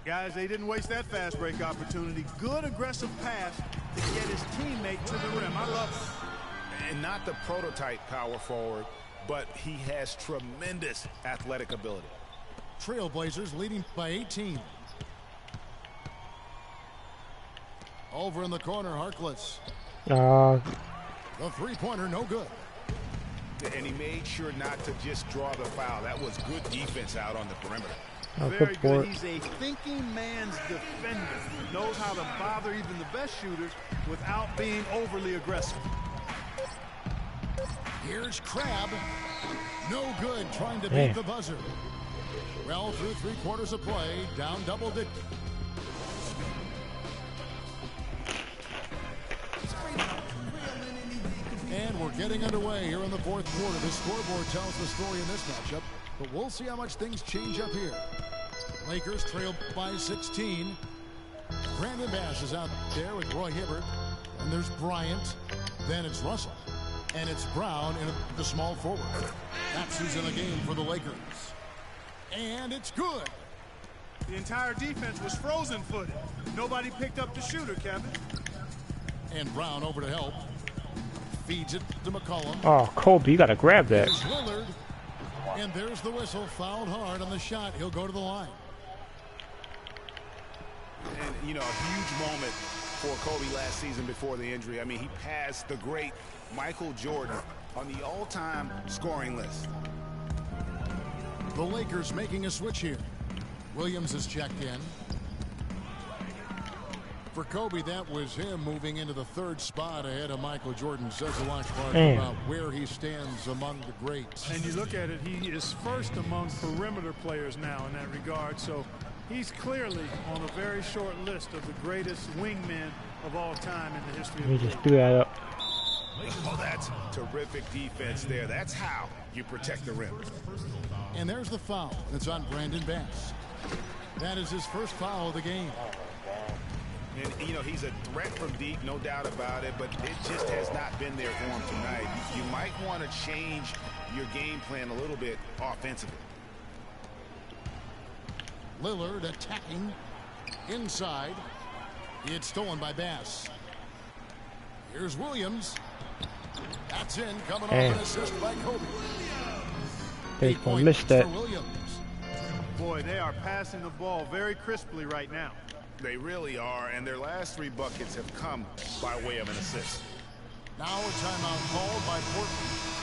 Guys, they didn't waste that fast break opportunity. Good aggressive pass to get his teammate to the rim. I love it. And not the prototype power forward, but he has tremendous athletic ability. Trailblazers leading by 18. Over in the corner, Harkless. The three-pointer, no good. And he made sure not to just draw the foul. That was good defense out on the perimeter. Very good. He's a thinking man's defender. Knows how to bother even the best shooters without being overly aggressive. Here's Crabbe. No good, trying to beat the buzzer. Well, through 3 quarters of play, down double digits. And we're getting underway here in the fourth quarter. The scoreboard tells the story in this matchup, but we'll see how much things change up here. Lakers trail by 16. Brandon Bass is out there with Roy Hibbert. And there's Bryant. Then it's Russell. And it's Brown in the small forward. That's who's in the game for the Lakers. And it's good. The entire defense was frozen-footed. Nobody picked up the shooter, Kevin. And Brown over to help. Feeds it to McCollum. Oh, Kobe, you got to grab that. There's Lillard. And there's the whistle. Fouled hard on the shot. He'll go to the line. And, you know, a huge moment for Kobe last season before the injury. I mean, he passed the great Michael Jordan on the all-time scoring list. The Lakers making a switch here. Williams is checked in. For Kobe, that was him moving into the 3rd spot ahead of Michael Jordan. Says a lot about where he stands among the greats. And you look at it, he is first among perimeter players now in that regard. So he's clearly on a very short list of the greatest wingmen of all time in the history of the Let me league. just do that up. Oh, that's terrific defense there. That's how you protect the rim. And there's the foul. It's on Brandon Bass. That is his first foul of the game. And, you know, he's a threat from deep, no doubt about it, but it just has not been there for him tonight. You might want to change your game plan a little bit offensively. Lillard attacking inside. It's stolen by Bass. Here's Williams. That's in, coming off an assist by Kobe. They're going to miss that. Boy, they are passing the ball very crisply right now. They really are, and their last 3 buckets have come by way of an assist. Now a timeout called by Portland.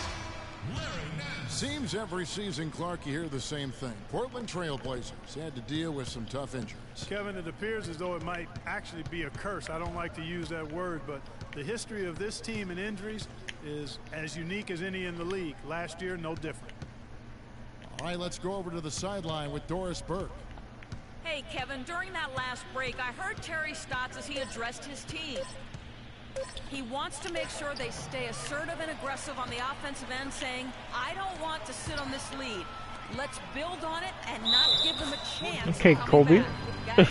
Seems every season, Clark, you hear the same thing. Portland Trailblazers had to deal with some tough injuries. Kevin, it appears as though it might actually be a curse. I don't like to use that word, but the history of this team and injuries is as unique as any in the league. Last year, no different. All right, let's go over to the sideline with Doris Burke. Hey, Kevin, during that last break, I heard Terry Stotts as he addressed his team. He wants to make sure they stay assertive and aggressive on the offensive end, saying, I don't want to sit on this lead. Let's build on it and not give them a chance. Okay, Kobe. And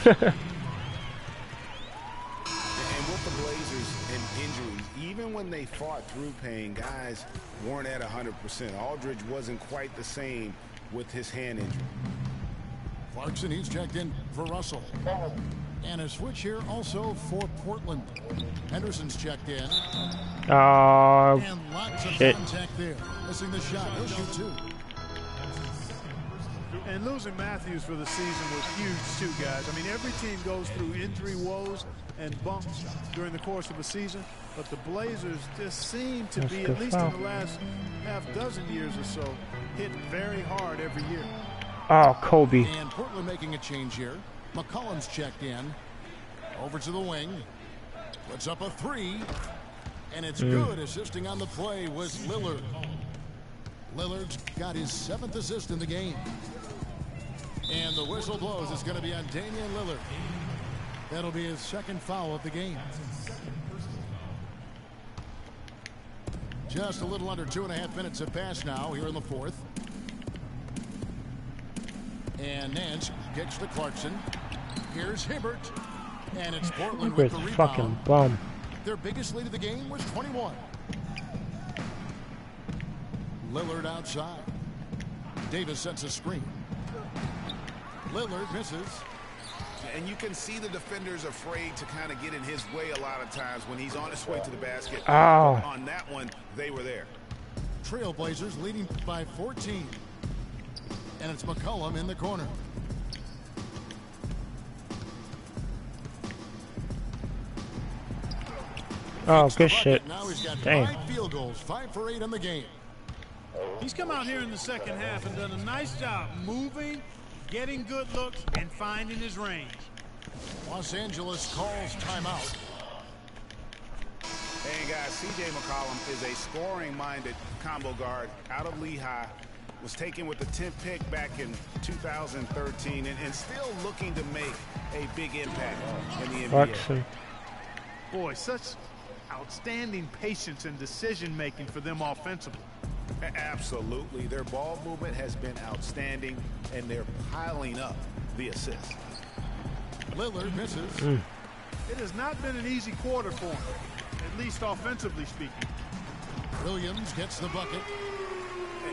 with the Blazers and injuries, even when they fought through pain, guys weren't at 100%. Aldridge wasn't quite the same with his hand injury. Clarkson, he's checked in for Russell. And a switch here also for Portland. Henderson's checked in. Oh, And lots of shit. contact there. Missing the shot. He'll shoot two. And losing Matthews for the season was huge too, guys. I mean, every team goes through injury woes and bumps during the course of a season, but the Blazers just seem to be, at least in the last half dozen years or so, hit very hard every year. Oh, Kobe. And Portland making a change here. McCollum's checked in. Over to the wing. Puts up a three. And it's good. Assisting on the play was Lillard. Lillard's got his 7th assist in the game. And the whistle blows. It's going to be on Damian Lillard. That'll be his 2nd foul of the game. Just a little under 2.5 minutes have passed now here in the 4th. And Nance gets to Clarkson. Here's Hibbert. And it's Portland with the rebound. Fucking bum. Their biggest lead of the game was 21. Lillard outside. Davis sets a screen. Lillard misses. And you can see the defenders afraid to kind of get in his way a lot of times when he's on his way to the basket. Oh. On that one, they were there. Trailblazers leading by 14. And it's McCollum in the corner. Oh, good shit. Now he's got Damn. 5 field goals, 5 for 8 in the game. He's come out here in the second half and done a nice job moving, getting good looks, and finding his range. Los Angeles calls timeout. And guys, C.J. McCollum is a scoring-minded combo guard out of Lehigh. Was taken with the 10th pick back in 2013 and still looking to make a big impact in the NBA. Clarkson. Boy, such outstanding patience and decision-making for them offensively. Absolutely. Their ball movement has been outstanding, and they're piling up the assists. Lillard misses. It has not been an easy quarter for him, at least offensively speaking. Williams gets the bucket.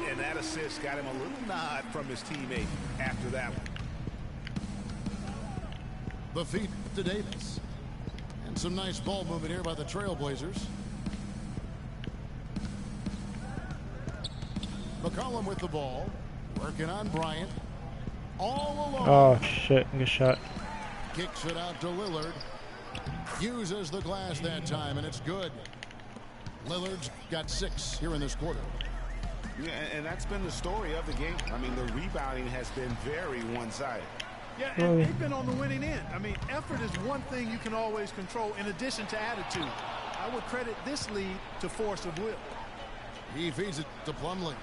And that assist got him a little nod from his teammate after that one. The feed to Davis. And some nice ball movement here by the Trailblazers. McCollum with the ball. Working on Bryant. All alone. Oh, shit. Good shot. Kicks it out to Lillard. Uses the glass that time, and it's good. Lillard's got 6 here in this quarter. Yeah, and that's been the story of the game. I mean, the rebounding has been very one-sided. Yeah, and they've been on the winning end. I mean, effort is one thing you can always control in addition to attitude. I would credit this lead to force of will. He feeds it to Plumlee.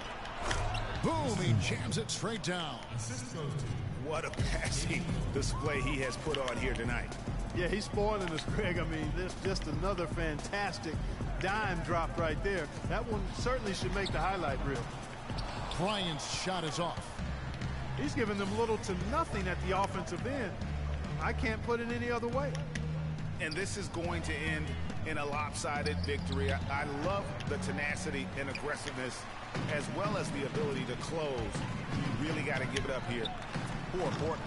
Boom, he jams it straight down. What a passing display he has put on here tonight. Yeah, he's spoiling us, Greg. I mean, there's just another fantastic dime drop right there. That one certainly should make the highlight reel. Bryant's shot is off. He's given them little to nothing at the offensive end. I can't put it any other way. And this is going to end in a lopsided victory. I love the tenacity and aggressiveness as well as the ability to close. You really got to give it up here. Poor Portland.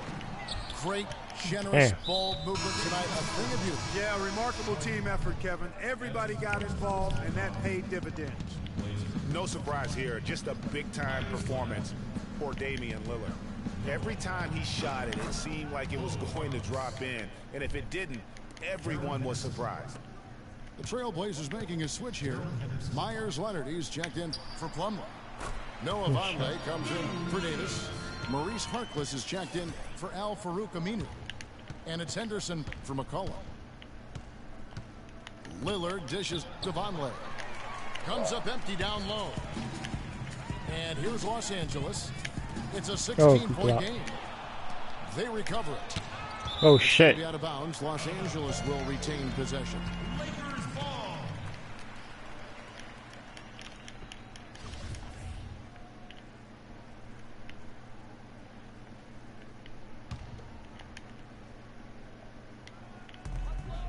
Great, generous ball movement tonight. A thing of beauty. Yeah, remarkable team effort, Kevin. Everybody got involved, and that paid dividends. No surprise here. Just a big-time performance for Damian Lillard. Every time he shot it, it seemed like it was going to drop in. And if it didn't, everyone was surprised. The Trailblazers making a switch here. Myers Leonard, he's checked in for Plumlee. Noah Vonleh comes in for Davis. Maurice Harkless is checked in for Al Farouk Aminu. And it's Henderson for McCollum. Lillard dishes to Vonleh. Comes up empty down low. And here's Los Angeles. It's a 16-point game. They recover it. Oh, shit. Out of bounds. Los Angeles will retain possession. Lakers ball.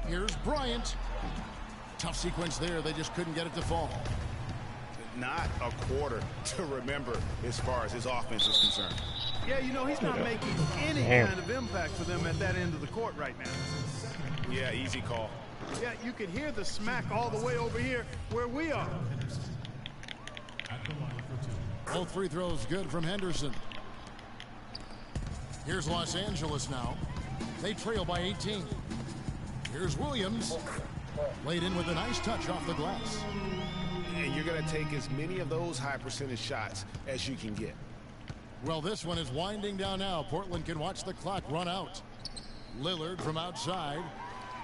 Here's Bryant. Tough sequence there. They just couldn't get it to fall. Not a quarter to remember as far as his offense is concerned. Yeah, you know, he's not making any kind of impact for them at that end of the court right now. Yeah, easy call. Yeah, you could hear the smack all the way over here where we are. Both free throws good from Henderson. Here's Los Angeles now. They trail by 18. Here's Williams. Laid in with a nice touch off the glass. And you're going to take as many of those high percentage shots as you can get. Well, this one is winding down now. Portland can watch the clock run out. Lillard from outside.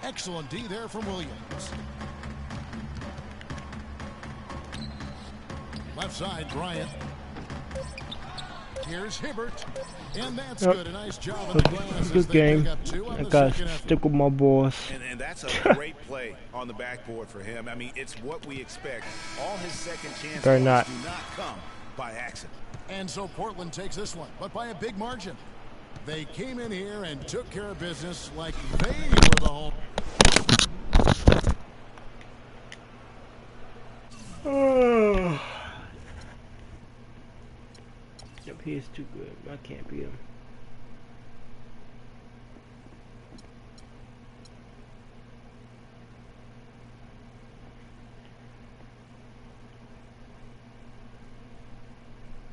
Excellent D there from Williams. Left side, Bryant. Here's Hibbert. And that's good. A nice job on the glass. Good game. I got to stick with my boss. And that's a great play on the backboard for him. I mean, it's what we expect. All his second chances do not come by accident. And so Portland takes this one, but by a big margin. They came in here and took care of business like they were the home. Yep, he is too good. I can't beat him.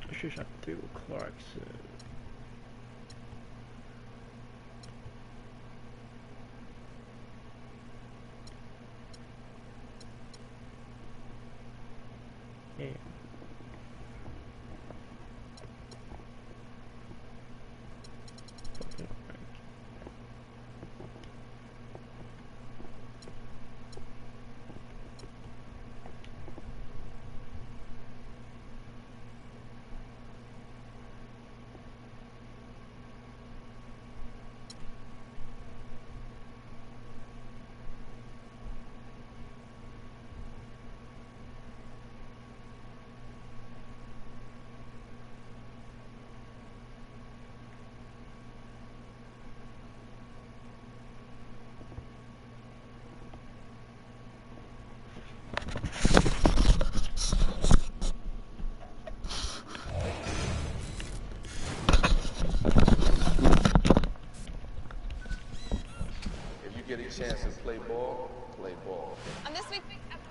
I should shot 3 with Clarkson. Yeah. If you get a chance to play ball, play ball. On this week's episode